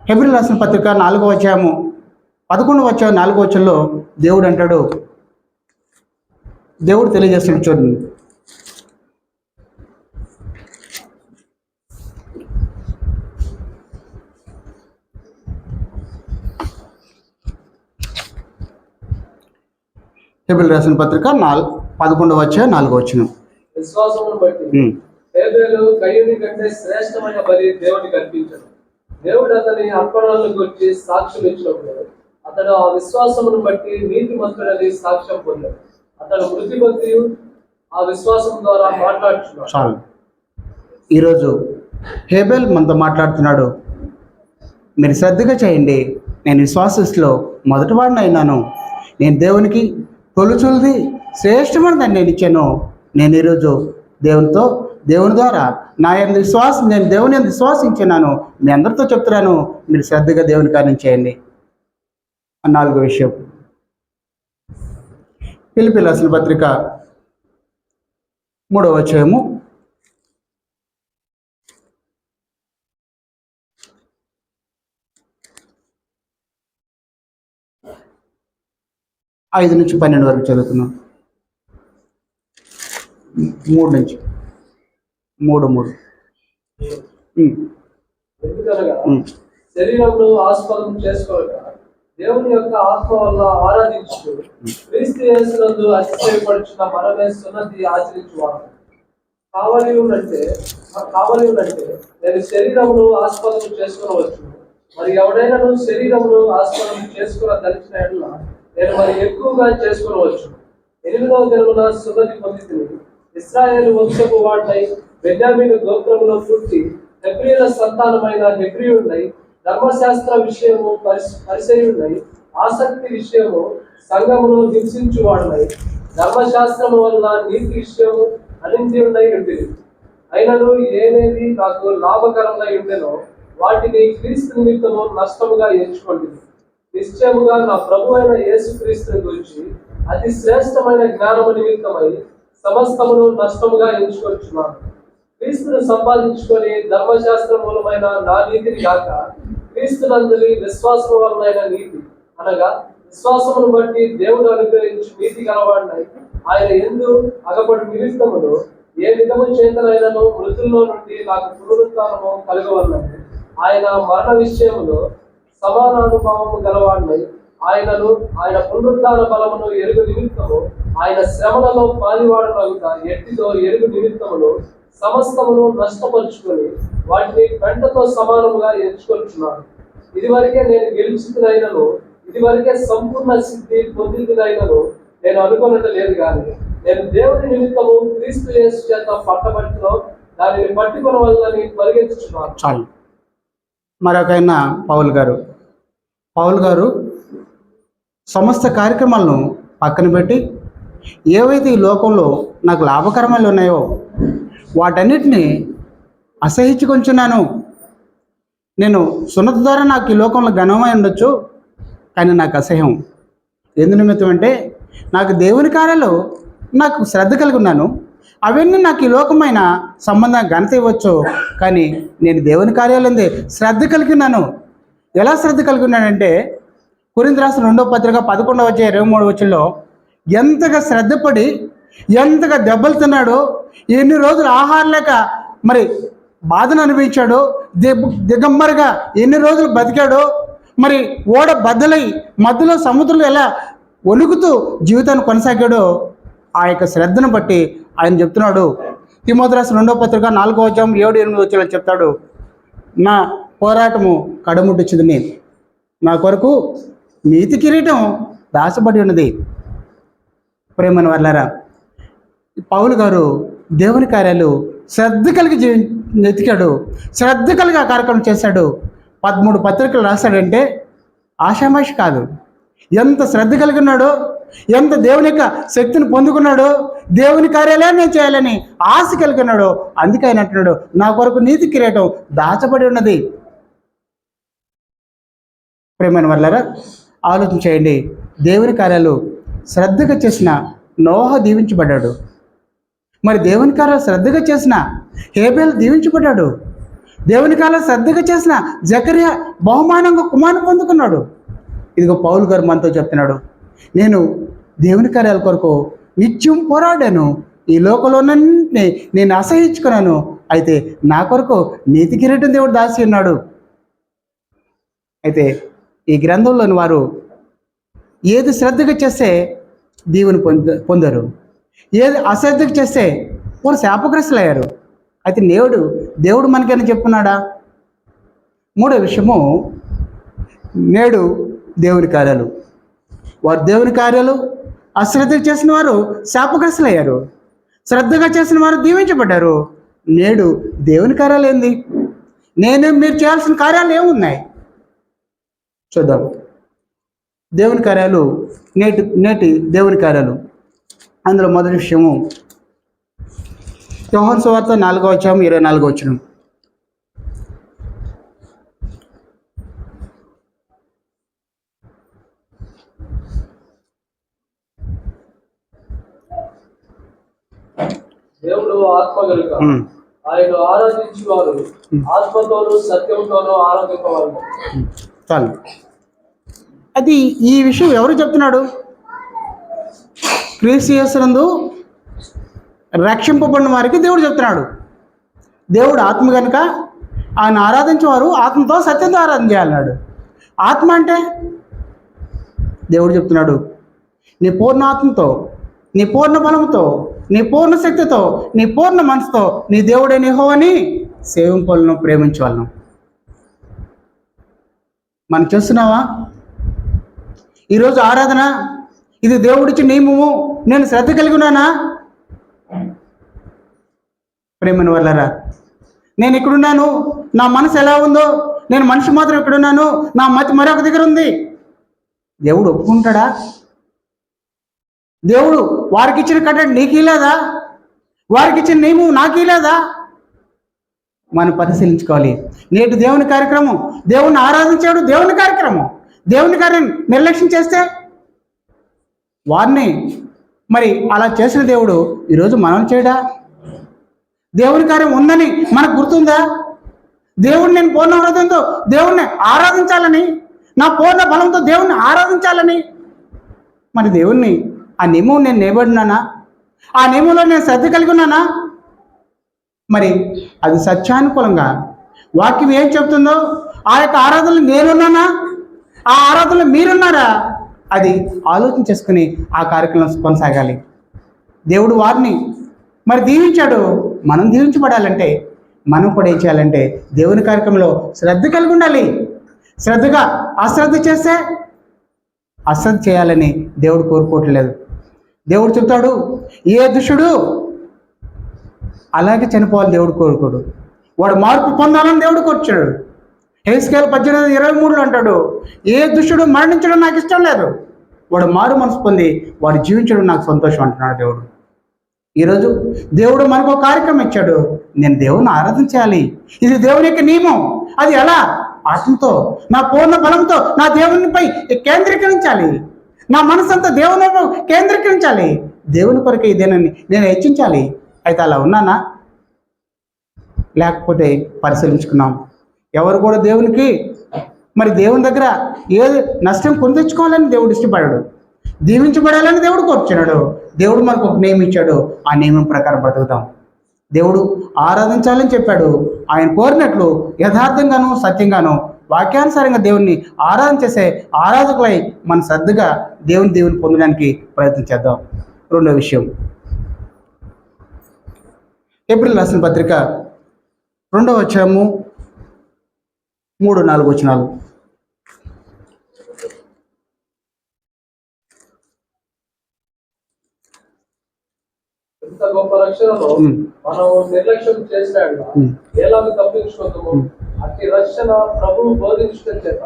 హెబ్రీయులకు రాసిన పత్రిక 4వ అధ్యాయము 11వ అధ్యాయం 4వ వచనంలో దేవుడు అంటాడు, దేవుడు తెలియజేస్తున్నాడు చూడండి. హెబ్రీయులకు రాసిన పత్రిక 11వ అధ్యాయం 4వ వచనం. విశ్వాసమును బట్టి హేబెలు కయ్యూని కంటే శ్రేష్టమైన బలి దేవునికి అర్పించాడు. దేవుడు అతని అర్పణలను గురించి సాక్ష్యం ఇచ్చినప్పుడు అతడు ఆ విశ్వాసమును బట్టి నీతిమంతుడని సాక్ష్యం పొందాడు. అతడు మృతి పొంది ఆ విశ్వాసం ద్వారా మాట్లాడుతున్నాడు. చాలు. ఈరోజు హేబెల్ మనతో మాట్లాడుతున్నాడు, మీరు శ్రద్ధగా చేయండి, నేను విశ్వాసలో మొదటివాడిని అయినాను, నేను దేవునికి తొలుచులది శ్రేష్టమైన దాన్ని నేను ఇచ్చాను, నేను ఈరోజు దేవుని ద్వారా నేను దేవుని యందు విశ్వాసించినాను, మీ అందరితో చెప్తున్నాను, మీరు శ్రద్ధగా దేవుని కార్యం చేయండి. 4వ విషయం, ఫిలిప్పీయులకు రాసిన పత్రిక 3వ అధ్యాయము 5 నుంచి 12 వరకు చదువుతున్నాం. 3 నుంచి 3. ఎందుకనగా శరీరంలో ఆస్పదం చేసుకోక దేవుని యొక్క ఆత్మ వల్ల ఆరాధించు క్రీస్తు యేసునందు అతిశయపడుచున్న మనమే సున్నతి ఆచరించువారు కావాలి ఉన్నట్టే నేను శరీరంలో ఆస్పదం చేసుకునవచ్చు, మరి ఎవడైనా శరీరంలో ఆస్పదం చేసుకున్న దలిచిన ఎడల నేను మరి ఎక్కువగా చేసుకునవచ్చు. 8వ దినమున సున్నతి పొందితిని, ఇశ్రాయేలు వంశపు వాడై బెన్యామీను గోత్రములో పుట్టి హెబ్రీయుల సంతానమైన హెబ్రీయుడై ధర్మశాస్త్ర విషయము పరిసయుడై ఆసక్తి విషయము సంఘమును హింసించువాడై ధర్మశాస్త్రము వల్ల నీతి విషయము అనింద్యుడై ఉంటుంది. అయినను ఏనేది నాకు లాభకరంగా ఉండెనో వాటిని క్రీస్తు నిమిత్తము నష్టముగా ఎంచుకుంటుంది. నిశ్చయముగా నా ప్రభు అయిన యేసు క్రీస్తుని గురించి అతి శ్రేష్టమైన జ్ఞానము నిమిత్తమై సమస్తమును నష్టముగా ఎంచుకొచ్చున్నాను. క్రీస్తును సంపాదించుకొని ధర్మశాస్త్ర మూలమైన నా నీతిని కాక క్రీస్తునందలి విశ్వాసము వలన నీతి అనగా విశ్వాసమును బట్టి దేవుడు అనుగ్రహించి నీతి గలవాడినై ఆయన యందు అగపడి నిమిత్తమును ఏ విధము చేతనైనను మృతుల్లో నుండి నాకు పునరుత్థానము కలగవలనని ఆయన మరణ విషయములో సమానానుభవము గలవాడినై ఆయన పునరుత్థాన బలమును ఎరుగు నిమిత్తము ఆయన శ్రమలలో పాలివాడనగుట ఎట్టిదో ఎరుగు నిమిత్తమును సమస్తమును నష్టపరుచుకొని వాటిని పెంటతో సమానముగా ఎంచుకొచ్చున్నాను. ఇదివరకే నేను గెలిచినైనను, ఇదివరకే సంపూర్ణ సిద్ధి పొందినైనను నేను అనుకున్నట్టు లేదు, కానీ నేను దేవుని నిమిత్తము క్రీస్తు యేసు చేత పట్టబడిలో దానిని పట్టుకొనవలనని పరిగెత్తుచున్నాను. చాలు. మరొకైనా పౌలు గారు సమస్త కార్యక్రమాలను పక్కన పెట్టి ఏవైతే ఈ లోకంలో నాకు లాభకరమైన ఉన్నాయో వాటన్నిటిని అసహించుకొంచున్నాను. నేను సున్నతి ద్వారా నాకు ఈ లోకంలో ఘనమై ఉండొచ్చు, కానీ నాకు అసహ్యం. ఎందు నిమిత్తం అంటే నాకు దేవుని కార్యాలు నాకు శ్రద్ధ కలిగి ఉన్నాను, అవన్నీ నాకు ఈ లోకమైన సంబంధం ఘనత ఇవ్వచ్చు, కానీ నేను దేవుని కార్యాలందే శ్రద్ధ కలిగి ఉన్నాను. ఎలా శ్రద్ధ కలిగి ఉన్నానంటే కొరింథీయులకు రాసిన 2వ పత్రిక 11వ అధ్యాయం 23వ వచనంలో ఎంతగా శ్రద్ధపడి ఎంతగా దెబ్బలు తిన్నాడో, ఎన్ని రోజులు ఆహారం లేక మరి బాధను అనుభవించాడో, దిగంబరిగా ఎన్ని రోజులు బతికాడో, మరి ఓడ బద్దలై మధ్యలో సముద్రంలో ఎలా వణుకుతూ జీవితాన్ని కొనసాగాడో ఆ యొక్క శ్రద్ధను బట్టి ఆయన చెప్తున్నాడు. తిమోతి రాసిన 2వ పత్రిక 4వ అధ్యాయం 7-8 వచనాలు చెప్తాడు, నా పోరాటము కడముట్టించింది, నా కొరకు నీతి కిరీటం దాచబడి ఉన్నది. ప్రేమను వర్లారా, పౌలు గారు దేవుని కార్యాలు శ్రద్ధ కలిగి వెతికాడు, శ్రద్ధ కలిగి ఆ కార్యక్రమం చేశాడు. 13 పత్రికలు రాశాడంటే ఆషామాషి కాదు. ఎంత శ్రద్ధ కలిగి ఉన్నాడో, ఎంత దేవుని యొక్క శక్తిని పొందుకున్నాడో, దేవుని కార్యాలయం నేను చేయాలని ఆశ కలిగి ఉన్నాడో, అందుకే ఆయన అంటున్నాడు, నా కొరకు నీతి కిరీటం దాచబడి ఉన్నది. ప్రేమైన వాళ్ళారా, ఆలోచన చేయండి. దేవుని కార్యాలు శ్రద్ధగా చేసిన నోహ దీవించబడ్డాడు. మరి దేవుని కార్యాలు శ్రద్ధగా చేసిన హేబేలు దీవించబడ్డాడు. దేవుని కార్యాలు శ్రద్ధగా చేసిన జకర్యా బహుమానంగా కుమారుని పొందుకున్నాడు. ఇదిగో పౌలు గారు మనతో చెప్తున్నాడు, నేను దేవుని కార్యాల కొరకు నిత్యం పోరాడాను, ఈ లోకంలోనన్నీ నేను అసహించుకున్నాను, అయితే నా కొరకు నీతి కిరీటం దేవుడు దాచి ఉన్నాడు. అయితే ఈ గ్రంథంలోని వారు ఏది శ్రద్ధగా చేస్తే దీవుని పొందారు, ఏది అశ్రద్ధగా చేస్తే వారు శాపగ్రస్తులయ్యారు. అయితే దేవుడు మనకైనా చెప్పున్నాడా? మూడో విషయము, నేడు దేవుని కార్యాలు, వారు దేవుని కార్యాలు అశ్రద్ధగా చేసిన వారు శాపగ్రస్తులయ్యారు, శ్రద్ధగా చేసిన వారు దీవించబడ్డారు. నేడు దేవుని కార్యాలు ఏంది? మీరు చేయాల్సిన కార్యాలు ఏమున్నాయి చూద్దాం. దేవుని కార్యాలు, నేటి దేవుని కార్యాలు. అందులో మొదటి విషయము యోహాను సువార్త 4:24. దేవుడు ఆత్మ కనుక ఆయన ఆరాధించి వారు ఆత్మతోనూ సత్యంతోనూ ఆరాధింపవారు. చాలు. అది ఈ విషయం ఎవరు చెప్తున్నాడు? క్రీస్తు యేసునందు రక్షింపబడిన వారికి దేవుడు చెప్తున్నాడు. దేవుడు ఆత్మ కనుక ఆయన ఆరాధించేవారు ఆత్మతో సత్యంతో ఆరాధన చేయాలన్నాడు. ఆత్మ అంటే దేవుడు చెప్తున్నాడు, నీ పూర్ణ ఆత్మతో, నీ పూర్ణ బలంతో, నీ పూర్ణ శక్తితో, నీ పూర్ణ మనసుతో నీ దేవుడైన యెహోవాని సేవింపులను ప్రేమించవలను. మనం చేస్తున్నావా? ఈరోజు ఆరాధన ఇది దేవుడిచ్చిన నియమము, నేను శ్రద్ధ కలిగి ఉన్నానా? ప్రేమను వాళ్ళరా, నేను ఇక్కడున్నాను, నా మనసు ఎలా ఉందో, నేను మనిషి మాత్రం ఇక్కడున్నాను, నా మతి మరొక దగ్గర ఉంది, దేవుడు ఒప్పుకుంటాడా? దేవుడు వారికి ఇచ్చిన కట్టడి నీకు ఇలేదా? వారికి ఇచ్చిన నియమం నాకు ఇలేదా? మనం పరిశీలించుకోవాలి. నేటి దేవుని కార్యక్రమం, దేవుని ఆరాధించాడు దేవుని కార్యక్రమం, దేవుని కార్యం నిర్లక్ష్యం చేస్తే వారిని మరి అలా చేసిన దేవుడు ఈరోజు మనం చేయడా? దేవుని కార్యం ఉందని మనకు గుర్తుందా? దేవుడిని నేను పూర్ణ హృదయంతో దేవుణ్ణి ఆరాధించాలని, నా పూర్ణ బలంతో దేవుణ్ణి ఆరాధించాలని, మరి దేవుణ్ణి ఆ నియమం నేను నిలబడినానా? ఆ నియమంలో నేను శ్రద్ధ కలిగి ఉన్నానా? మరి అది సత్యానుకూలంగా వాక్యం ఏం చెప్తుందో ఆ యొక్క ఆరాధనలు నేనున్నానా, ఆ ఆరాధనలు మీరున్నారా, అది ఆలోచన చేసుకుని ఆ కార్యక్రమం కొనసాగాలి. దేవుడు వారిని మరి దీవించాడు. మనం దీవించబడాలంటే మనం కూడా ఏం చేయాలంటే దేవుని కార్యక్రమంలో శ్రద్ధ కలిగి ఉండాలి. శ్రద్ధగా అశ్రద్ధ చేస్తే అశ్రద్ధ చేయాలని దేవుడు కోరుకోవట్లేదు. దేవుడు చెప్తాడు, ఏ దుష్టుడు అలాగే చనిపోవాలని దేవుడు కోరుకోడు, వాడు మార్పు పొందాలని దేవుడు కోరుచాడు. హెస్కేల్ 18:23 అంటాడు, ఏ దుష్టుడు మరణించడం నాకు ఇష్టం లేదు, వాడు మారు మనసు పొంది వాడు జీవించడం నాకు సంతోషం అంటున్నాడు దేవుడు. ఈరోజు దేవుడు మనకు ఒక కార్యక్రమం ఇచ్చాడు, నేను దేవుని ఆరాధించాలి, ఇది దేవుని యొక్క నియమం. అది ఎలా? ఆత్మతో, నా పూర్ణ బలంతో నా దేవునిపై కేంద్రీకరించాలి, నా మనసంతా దేవుని కేంద్రీకరించాలి, దేవుని కొరకు ఇదేనని నేను హెచ్చించాలి. అయితే అలా ఉన్నానా? లేకపోతే పరిశీలించుకున్నాం. ఎవరు కూడా దేవునికి మరి దేవుని దగ్గర ఏది నష్టం కొని తెచ్చుకోవాలని దేవుడు ఇష్టపడాడు, దీవించబడాలని దేవుడు కోరుచున్నాడు. దేవుడు మనకు ఒక నియమం ఇచ్చాడు, ఆ నియమం ప్రకారం బ్రతుకుతాం. దేవుడు ఆరాధించాలని చెప్పాడు. ఆయన కోరినట్లు యథార్థంగాను సత్యంగాను వాక్యానుసారంగా దేవుణ్ణి ఆరాధన చేసే ఆరాధకులై మన శ్రద్ధగా దేవుని పొందడానికి ప్రయత్నం చేద్దాం. రెండో విషయం, ఏప్రిల్ రాసిన పత్రిక 2వ అధ్యాయము 3-4 వచనాలు. ఇంత గొప్ప రక్షణలో మనం నిర్లక్ష్యం చేసినాడు ఎలాగ తప్పించుకుందాము? అట్టి రక్షణ ప్రభువు బోధించడం చేత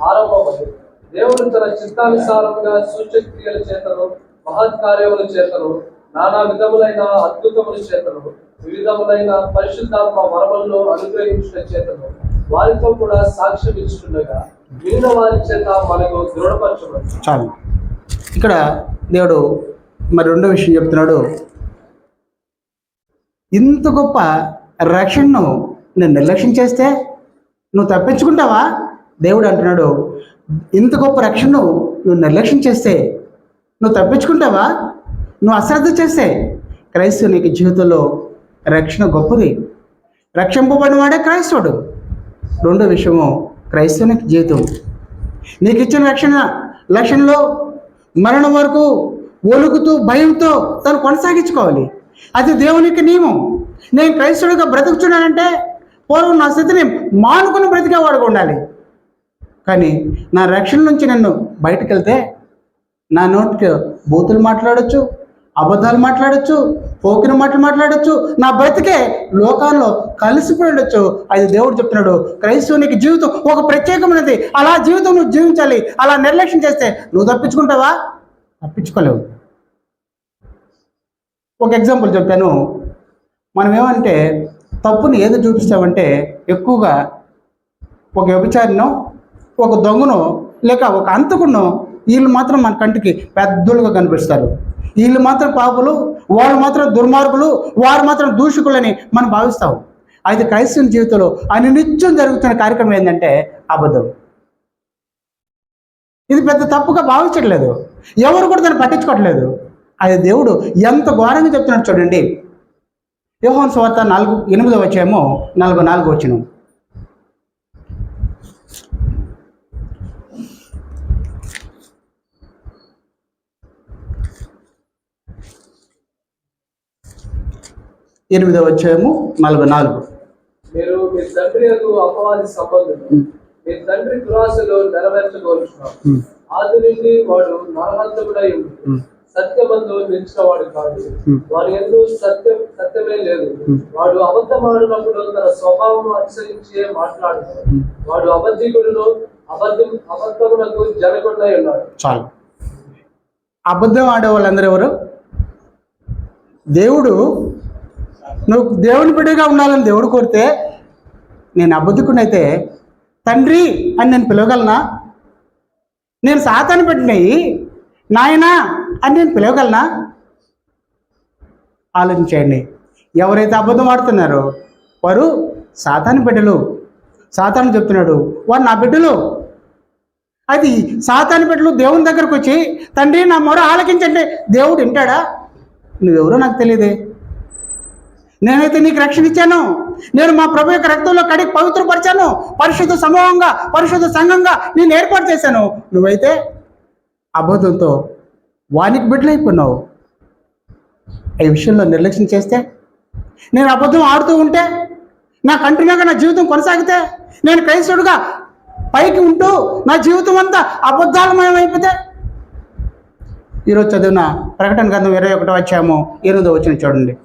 ఆరంభమైంది. దేవుడు తన చిత్తానుసారముగా సూచక్రియల చేతను మహత్కార్యముల చేతను నానా విధములైన అద్భుతముల చేతను వివిధములైన పరిశుద్ధాత్మ వరములను అనుగ్రహించిన చేతను వారితో కూడా సాక్ష్యం ఇస్తుండగా విన్న వారి చేత మనకు దృఢపరచబడి. చాలు. ఇక్కడ దేవుడు మరి రెండో విషయం చెప్తున్నాడు. ఇంత గొప్ప రక్షణను నేను నిర్లక్ష్యం చేస్తే నువ్వు తప్పించుకుంటావా? దేవుడు అంటున్నాడు, ఇంత గొప్ప రక్షణను నువ్వు నిర్లక్ష్యం చేస్తే నువ్వు తప్పించుకుంటావా? నువ్వు అశ్రద్ధ చేస్తే క్రైస్తవునికి జీవితంలో రక్షణ గొప్పది. రక్షింపబడిన వాడే క్రైస్తవుడు. రెండో విషయము క్రైస్తవునికి జీవితం. నీకు ఇచ్చిన రక్షణలో మరణం వరకు ఒలుగుతూ భయంతో తను కొనసాగించుకోవాలి. అది దేవునికి నియమం. నేను క్రైస్తవుడిగా బ్రతుకుతున్నానంటే పూర్వం నా స్థితిని మానుకుని బ్రతికేవాడుగా ఉండాలి. కానీ నా రక్షణ నుంచి నన్ను బయటకు వెళ్తే నా నోటికి బూతులు మాట్లాడచ్చు, అబద్ధాలు మాట్లాడచ్చు, పోకిన మాటలు మాట్లాడచ్చు, నా బ్రతికే లోకాల్లో కలిసిపోయి ఉండొచ్చు. అది దేవుడు చెప్తున్నాడు, క్రైస్తవునికి జీవితం ఒక ప్రత్యేకమైనది. అలా జీవితం నువ్వు జీవించాలి. అలా నిర్లక్ష్యం చేస్తే నువ్వు తప్పించుకుంటావా? తప్పించుకోలేవు. ఒక ఎగ్జాంపుల్ చెప్పాను. మనం ఏమంటే తప్పుని ఏదో చూపిస్తామంటే ఎక్కువగా ఒక వ్యభిచారినో, ఒక దొంగనో, లేక ఒక అంతకునో వీళ్ళు మాత్రం మన కంటికి పెద్దలుగా కనిపిస్తారు. వీళ్ళు మాత్రం పాపులు, వారు మాత్రం దుర్మార్గులు, వారు మాత్రం దూషకులని మనం భావిస్తాం. అయితే క్రైస్తవ జీవితంలో ఆయన నిత్యం జరుగుతున్న కార్యక్రమం ఏంటంటే అబద్ధం. ఇది పెద్ద తప్పుగా భావించట్లేదు, ఎవరు కూడా దాన్ని పట్టించుకోవట్లేదు. అది దేవుడు ఎంత ఘోరంగా చెప్తున్నాడు చూడండి. యోహాను సువార్త 8వ అధ్యాయము 44వ వచనం. ఎనిమిదవ అధ్యాయము 44. మీరు మీ తండ్రి అపవాది సంబంధులు, మీ తండ్రి దురాశలో నెరవేర్చగలుగుతున్నారు. ఆది నుండి వాడు నరహంతకుడై ఉంది, సత్యమందు నిలిచినవాడు కాదు, వారి యందు సత్యమే లేదు. వాడు అబద్ధమాడినప్పుడు తన స్వభావం అనుసరించి మాట్లాడుతాడు. వాడు అబద్ధికుడును అబద్ధమునకు జనకుండా ఉన్నాడు. చాలు. అబద్ధం ఆడే వాళ్ళందరూ ఎవరు? దేవుడు నువ్వు దేవుని బిడ్డగా ఉండాలని దేవుడు కోరితే, నేను అబద్ధకునైతే తండ్రి అని నేను పిలవగలనా? నేను సాతాను పెట్టినవి నాయనా అని నేను పిలవగలనా? ఆలోచించండి. ఎవరైతే అబద్ధం ఆడుతున్నారో వారు సాతాను బిడ్డలు. సాతాను చెప్తున్నాడు వారు నా బిడ్డలు. అది సాతాను బిడ్డలు దేవుని దగ్గరకు వచ్చి తండ్రి నా మొర ఆలకించండి, దేవుడు వింటాడా? నువ్వెవరో నాకు తెలియదే. నేనైతే నీకు రక్షణ ఇచ్చాను, నేను మా ప్రభు యొక్క రక్తంలో కడిగి పవిత్రపరిచాను, పరిశుద్ధ సమూహంగా పరిశుద్ధ సంఘంగా నేను ఏర్పాటు చేశాను. నువ్వైతే అబద్ధంతో వానికి బిడ్డలైపోయినావు. ఈ విషయంలో నిర్లక్ష్యం చేస్తే, నేను అబద్ధం ఆడుతూ ఉంటే, నా కంటిన్యూగా నా జీవితం కొనసాగితే, నేను క్రైస్తవుడిగా పైకి ఉంటూ నా జీవితం అంతా అబద్ధాలమయమైపోతే, ఈరోజు చదివిన ప్రకటన గ్రంథం 21వ అధ్యాయము 8వ వచనం చూడండి.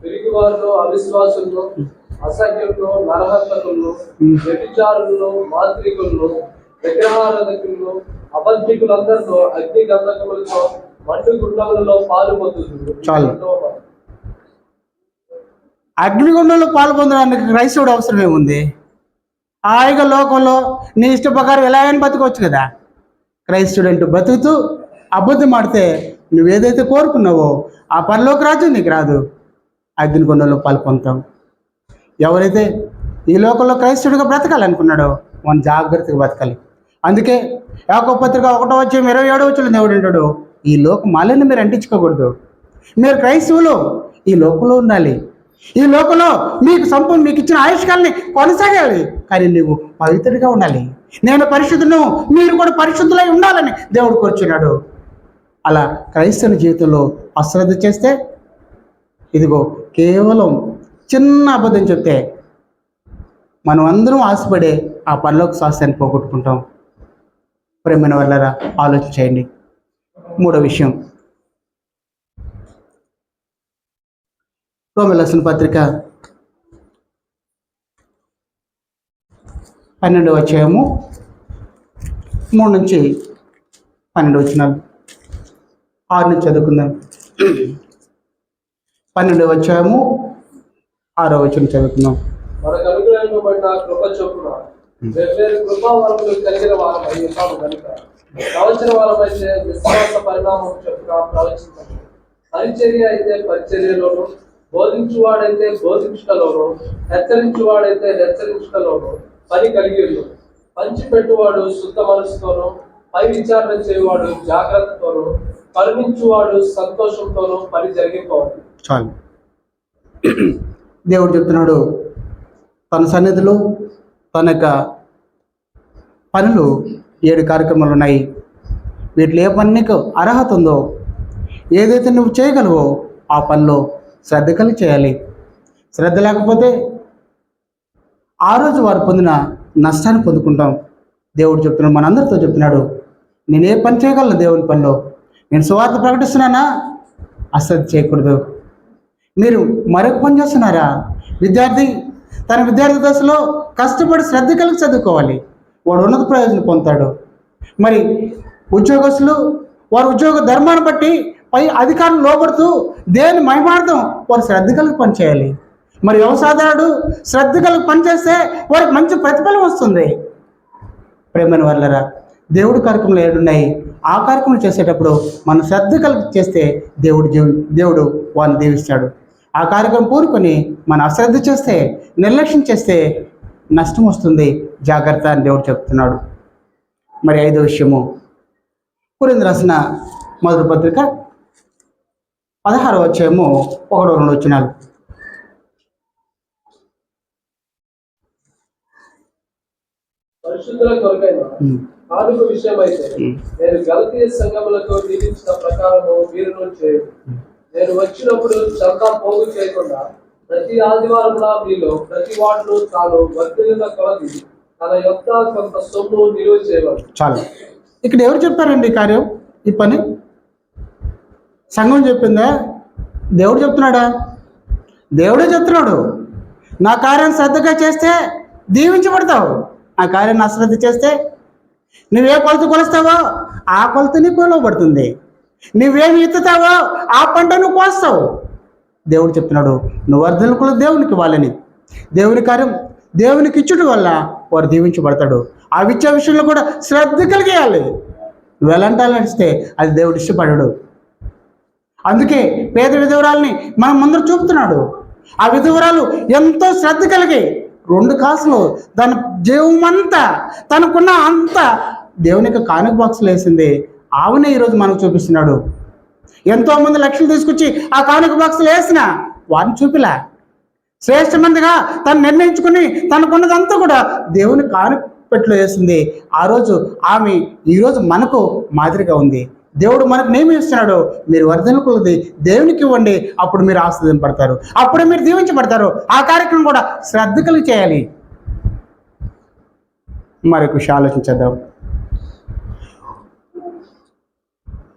పిరికివారును, అవిశ్వాసులను, అసహ్యులను, నరహంతకులను, వ్యభిచారులను, మాంత్రికులను, విగ్రహారాధకులను, అబద్ధికులందరిలో అగ్ని గంధకములతో మండు గుండములలో పాలు పొందుతుంది. చాలు. అగ్నిగుండంలో పాలు పొందడానికి క్రైస్తవుడు అవసరం ఏముంది? హాయిగా లోకంలో నీ ఇష్ట ప్రకారం ఎలా అయినా బతకవచ్చు కదా. క్రైస్తవుడు బతుకుతూ అబద్ధం ఆడితే నువ్వేదైతే కోరుకున్నావో ఆ పరలోక రాజ్యం నీకు రాదు. అగ్నిగుండంలో పాలు పొందుతాం. ఎవరైతే ఈ లోకంలో క్రైస్తవుడిగా బ్రతకాలనుకున్నాడో మనం జాగ్రత్తగా బతకాలి. అందుకే యాకోబు పత్రిక 1వ అధ్యాయం 27వ వచనం దేవుడు అంటాడు, ఈ లోక మాలిన్యం మీరు అంటించుకోకూడదు. మీరు క్రైస్తవులు ఈ లోకంలో ఉండాలి. ఈ లోకంలో మీకు ఇచ్చిన ఆయుష్కాలని కొనసాగాలి. కానీ నువ్వు పవిత్రుడిగా ఉండాలి. నేను పరిశుద్ధును, మీరు కూడా పరిశుద్ధులై ఉండాలని దేవుడు కోరుచున్నాడు. అలా క్రైస్తవ జీవితంలో అశ్రద్ధ చేస్తే, ఇదిగో కేవలం చిన్న అబద్ధం చెప్తే మనం అందరం ఆశపడే ఆ పరలోక శాస్త్రాన్ని పోగొట్టుకుంటాం. ప్రేమైన వాళ్ళరా ఆలోచించేయండి. మూడో విషయం, రోమీయులకు రాసిన పత్రిక 12వ అధ్యాయము 3 నుంచి 12 వచనాలు 6 నుంచి చదువుకుందాం. 12వ అధ్యాయము 6వ వచనం చదువుకుందాం. మనకు అనుగ్రహింపబడిన కృప చొప్పున వేర్వేరు కృపావరములు కలిగిన వారమై ఉన్నాము కనుక ప్రవచన వారమైతే విశ్వాస పరిణామం చొప్పున ప్రవచించాము. పరిచర్య అయితే పరిచర్యలోను, బోధించువాడైతే బోధించుటలోను, హెచ్చరించువాడైతే హెచ్చరించుటలోను పని కలిగి ఉన్నాడు. పంచిపెట్టువాడు శుద్ధ మనసుతోనూ, పై విచారణ చేయువాడు జాగ్రత్తతోనూ, కరుణించువాడు సంతోషంతోనూ పని జరిగిపోవాలి. చాలు. దేవుడు చెప్తున్నాడు, తన సన్నిధిలో తన యొక్క పనులు 7 కార్యక్రమాలు ఉన్నాయి. వీటిలో ఏ పని నీకు అర్హత ఉందో, ఏదైతే నువ్వు చేయగలవో ఆ పనిలో శ్రద్ధ కలిగి చేయాలి. శ్రద్ధ లేకపోతే ఆ రోజు వారు పొందిన నష్టాన్ని పొందుకుంటాం. దేవుడు చెప్తున్నాడు, మనందరితో చెప్తున్నాడు, నేను ఏ పని చేయగలను దేవుని పనిలో. నేను సువార్త ప్రకటిస్తున్నానా? అశ్రద్ధ చేయకూడదు. మీరు మరొక పని చేస్తున్నారా? విద్యార్థి తన విద్యార్థి దశలో కష్టపడి శ్రద్ధ కలిగి చదువుకోవాలి. వాడు ఉన్నత ప్రయోజనం పొందుతాడు. మరి ఉద్యోగస్తులు వారు ఉద్యోగ ధర్మాన్ని బట్టి పై అధికారులు లోబడుతూ దేని మహిమార్థం వారు శ్రద్ధ కలిగి పనిచేయాలి. మరి వ్యవసాయదారుడు శ్రద్ధ కలిగి పనిచేస్తే వారికి మంచి ప్రతిఫలం వస్తుంది. ప్రేమైన వాళ్ళరా, దేవుడి కార్యక్రమాలు 7 ఉన్నాయి. ఆ కార్యక్రమం చేసేటప్పుడు మనం శ్రద్ధ కలిగి చేస్తే దేవుడు వారిని దీవిస్తాడు. ఆ కార్యక్రమం పూనుకొని మనం అశ్రద్ధ చేస్తే, నిర్లక్ష్యం చేస్తే నష్టం వస్తుంది. జాగ్రత్త అని దేవుడు చెప్తున్నాడు. మరి 5వ విషయము, కొరింథీయులకు రాసిన మొదటి పత్రిక 16వ అధ్యాయము 1-2 వచనాలు. పరిశుద్ధుల కొరకైన కానుక విషయం అయితే నేను గలతీయ సంఘములకు నియమించిన ప్రకారము మీరును చేయండి. నేను వచ్చినప్పుడు చందా పోగు చేయకుండా ప్రతి ఆదివారంలో మీలో ప్రతి వాడును తాను వర్తిల్లిన కొలది తన యొక్క కొంత సొమ్ము నిలువ చేయవాలి. చాలు. ఇక్కడ ఎవరు చెప్పారండి ఈ కార్యం, ఈ పని? సంఘం చెప్పిందా? దేవుడు చెప్తున్నాడా? దేవుడే చెప్తున్నాడు, నా కార్యం శ్రద్ధగా చేస్తే దీవించబడతావు. ఆ కార్యాన్ని అశ్రద్ధ చేస్తే నువ్వే కొలత కొలుస్తావో ఆ కొలత నీ కొలవబడుతుంది. నువ్వేమి ఎత్తుతావో ఆ పంట నువ్వు కోస్తావు. దేవుడు చెప్తున్నాడు, నువ్వు వర్ధనకులు దేవునికి ఇవ్వాలని. దేవుని కార్యం దేవునికి ఇచ్చుట వల్ల వారు దీవించబడతాడు. ఆ విచ్చే విషయంలో కూడా శ్రద్ధ కలిగేయాలి. నువ్వు ఎలాంటి నడిస్తే అది దేవుడు ఇష్టపడడు. అందుకే పేద విధవరాల్ని మనం ముందర చూపుతున్నాడు. ఆ విధవరాలు ఎంతో శ్రద్ధ కలిగి 2 కాసులు దాని జీవమంతా తనకున్న అంతా దేవునికి కానుక బాక్సులు వేసింది. ఆవునే ఈరోజు మనకు చూపిస్తున్నాడు. ఎంతోమంది లక్షలు తీసుకొచ్చి ఆ కానుక బాక్సులు వేసిన వారిని చూపిలా. శ్రేష్టమందిగా తను నిర్ణయించుకుని తనకున్నదంతా కూడా దేవుని కానుక పెట్టులో వేసింది. ఆ రోజు ఆమె ఈరోజు మనకు మాదిరిగా ఉంది. దేవుడు మనకు నియమిస్తున్నాడు, మీరు వర్ధనకులది దేవునికి ఇవ్వండి, అప్పుడు మీరు ఆశీర్వదింపడతారు, అప్పుడు మీరు దీవించబడతారు. ఆ కార్యక్రమం కూడా శ్రద్ధ కలిగి చేయాలి. మరొక విషయం ఆలోచించేద్దాం.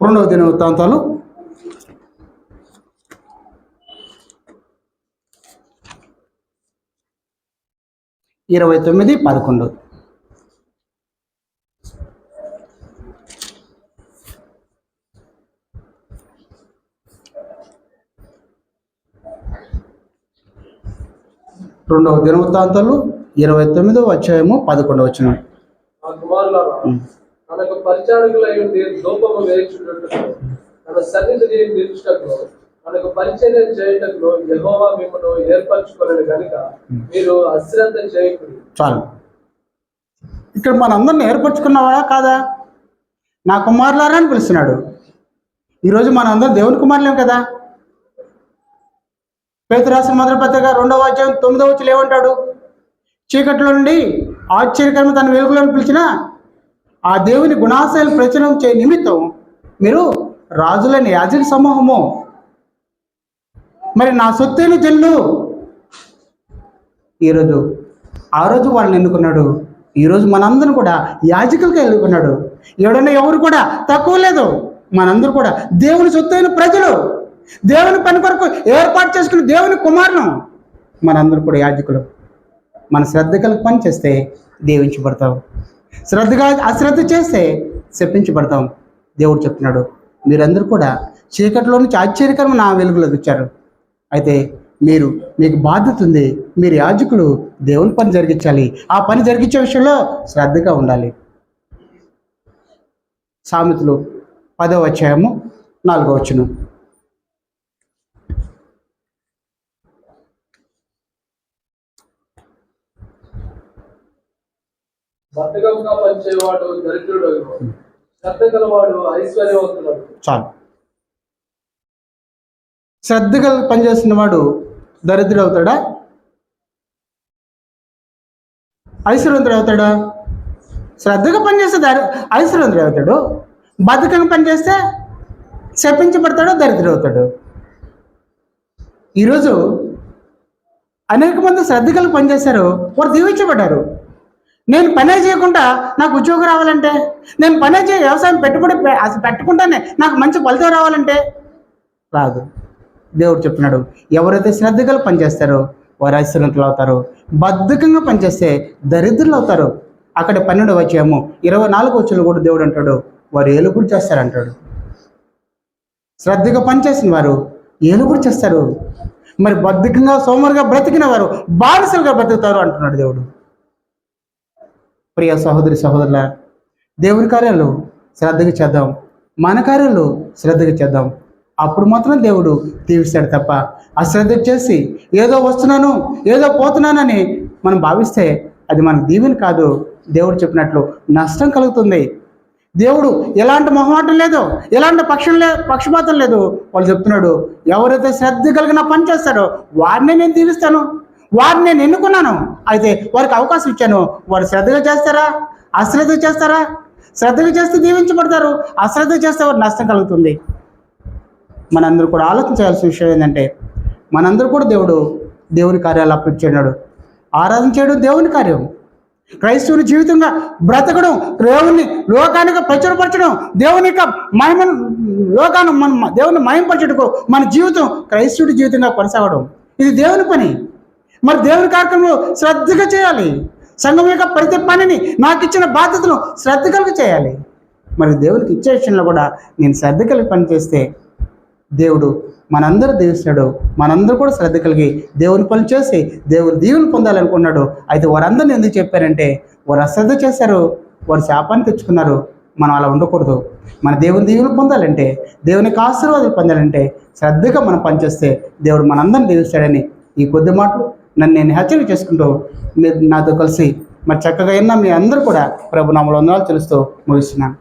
2వ దినవృత్తాంతాలు 29:11. రెండవ దినవృత్తాంతాలు 29వ అధ్యాయము 11వ వచనం. ఆ కుమారులారా, తనకు పరిచారకులై ఉండి ధూపము వేయించుటకు తన సన్నిధిని నిలుచుటకు మనకు పరిచర్య చేయుటకు యెహోవా మిమ్మల్ని ఏర్పరచుకొనెను గనుక మీరు అశ్రద్ధ చేయకూడదు. చాలు. ఇక్కడ మనందరిని ఏర్పరచుకున్నవాడా కాదా? నా కుమారులారా అని పిలుస్తున్నాడు. ఈరోజు మనందరం దేవుని కుమారులేం కదా. పేతురు రాసిన మొదటి పత్రిక 2వ అధ్యాయం 9వ వచనం ఏమంటాడు? చీకట్లో నుండి ఆశ్చర్యకరమైన తన వెలుగులను పిలిచిన ఆ దేవుని గుణాశయాలు ప్రచురం చే నిమిత్తం మీరు రాజులని యాజక సమూహము, మరి నా సొత్తైన జల్లు. ఈరోజు ఆ రోజు వాళ్ళని ఎన్నుకున్నాడు. ఈరోజు మనందరం కూడా యాజకులుగా ఎన్నుకున్నాడు. ఎవరు కూడా తక్కువ లేదు. మనందరూ కూడా దేవుని సొత్తైన ప్రజలు. దేవుని పని కొరకు ఏర్పాటు చేసుకుని దేవుని కుమారులు మనందరూ కూడా యాజకులు. మన శ్రద్ధ కలిగి పని చేస్తే దీవించబడతాం, శ్రద్ధగా అశ్రద్ధ చేస్తే శపించబడతాం. దేవుడు చెప్తున్నాడు, మీరందరూ కూడా చీకటిలో నుంచి ఆశ్చర్యకరమైన నా వెలుగులోకి వచ్చారు. అయితే మీకు బాధ్యత ఉంది. మీరు యాజకులు, దేవుని పని జరిగించాలి. ఆ పని జరిగించే విషయంలో శ్రద్ధగా ఉండాలి. సామెతలు 10వ అధ్యాయము 4వ వచనం. బద్ధకంగా పనిచేవాడు దరిద్రుడు, శ్రద్ధ గలవాడు ఐశ్వర్యవంతుడు. చాలు. శ్రద్ధగా పనిచేస్తున్న వాడు దరిద్రుడు అవుతాడా, ఐశ్వర్యవంతుడు అవుతాడా? శ్రద్ధగా పనిచేస్తే ఐశ్వర్యవంతుడు అవుతాడు. బద్ధకంగా పనిచేస్తే శపించబడతాడో దరిద్రుడు అవుతాడు. ఈరోజు అనేక మంది శ్రద్ధగా పనిచేశారు, వారు దీవించబడ్డారు. నేను పనే చేయకుండా నాకు ఉద్యోగం రావాలంటే, నేను పనే వ్యవసాయం పెట్టుబడి పెట్టుకుంటానే నాకు మంచి ఫలితం రావాలంటే రాదు. దేవుడు చెప్తున్నాడు, ఎవరైతే శ్రద్ధగా పనిచేస్తారో వారు ఐశ్వర్యవంతులు అవుతారు. బద్ధకంగా పనిచేస్తే దరిద్రులు అవుతారు. అక్కడ 12వ అధ్యాయము 24వ వచనంలో కూడా దేవుడు అంటాడు, వారు ఏలుబడి చేస్తారంటాడు. శ్రద్ధగా పనిచేసిన వారు ఏలుబడి చేస్తారు. మరి బద్ధకంగా సోమరుగా బ్రతికిన వారు బానిసలుగా బ్రతుకుతారు అంటున్నాడు దేవుడు. ప్రియ సహోదరి సహోదరుల, దేవుని కార్యాలు శ్రద్ధగా చేద్దాం, మన కార్యాలు శ్రద్ధగా చేద్దాం. అప్పుడు మాత్రం దేవుడు దీవిస్తాడు తప్ప అశ్రద్ధ చేసి ఏదో వస్తున్నాను ఏదో పోతున్నానని మనం భావిస్తే అది మనకు దీవెన కాదు. దేవుడు చెప్పినట్లు నష్టం కలుగుతుంది. దేవుడు ఎలాంటి మొహమాటం లేదు, ఎలాంటి పక్షపాతం లేదు. వాళ్ళు చెప్తున్నాడు, ఎవరైతే శ్రద్ధ కలిగిన పని చేస్తారో వారిని నేను దీవిస్తాను, వారిని నేను ఎన్నుకున్నాను. అయితే వారికి అవకాశం ఇచ్చాను. వారు శ్రద్ధగా చేస్తారా, అశ్రద్ధ చేస్తారా? శ్రద్ధగా చేస్తే దీవించబడతారు, అశ్రద్ధ చేస్తే వారు నష్టం కలుగుతుంది. మనందరూ కూడా ఆలోచన చేయాల్సిన విషయం ఏంటంటే, మనందరూ కూడా దేవుని కార్యాలు అప్పగించాడు. ఆరాధన చేయడం దేవుని కార్యం. క్రైస్తవుని జీవితంగా బ్రతకడం, దేవుని లోకానికి ప్రచురపరచడం, దేవుని యొక్క మహిమను దేవుని మహిమపరచటకు మన జీవితం క్రైస్తవుడి జీవితంగా కొనసాగడం, ఇది దేవుని పని. మరి దేవుని కార్యక్రమంలో శ్రద్ధగా చేయాలి. సంఘం యొక్క ప్రతి పనిని నాకు ఇచ్చిన బాధ్యతను శ్రద్ధ కలిగి చేయాలి. మరి దేవునికి ఇచ్చే విషయంలో కూడా నేను శ్రద్ధ కలిగి పని చేస్తే దేవుడు మనందరూ దీవిస్తాడు. మనందరూ కూడా శ్రద్ధ కలిగి దేవుని పని చేసి దేవుని దీవెన పొందాలనుకున్నాడు. అయితే వారందరిని ఎందుకు చెప్పారంటే, వారు అశ్రద్ధ చేశారు, వారు శాపాన్ని తెచ్చుకున్నారు. మనం అలా ఉండకూడదు. మన దేవుని దీవెన పొందాలంటే, దేవునికి ఆశీర్వాదాలు పొందాలంటే శ్రద్ధగా మనం పనిచేస్తే దేవుడు మనందరిని దీవిస్తాడని ఈ కొద్ది మాటలు నన్ను నేను హెచ్చరిక చేసుకుంటూ మీరు నాతో కలిసి మరి చక్కగా అయినా మీ అందరూ కూడా ప్రభు నామములో వందనాలు తెలుస్తూ ముగిస్తున్నాను.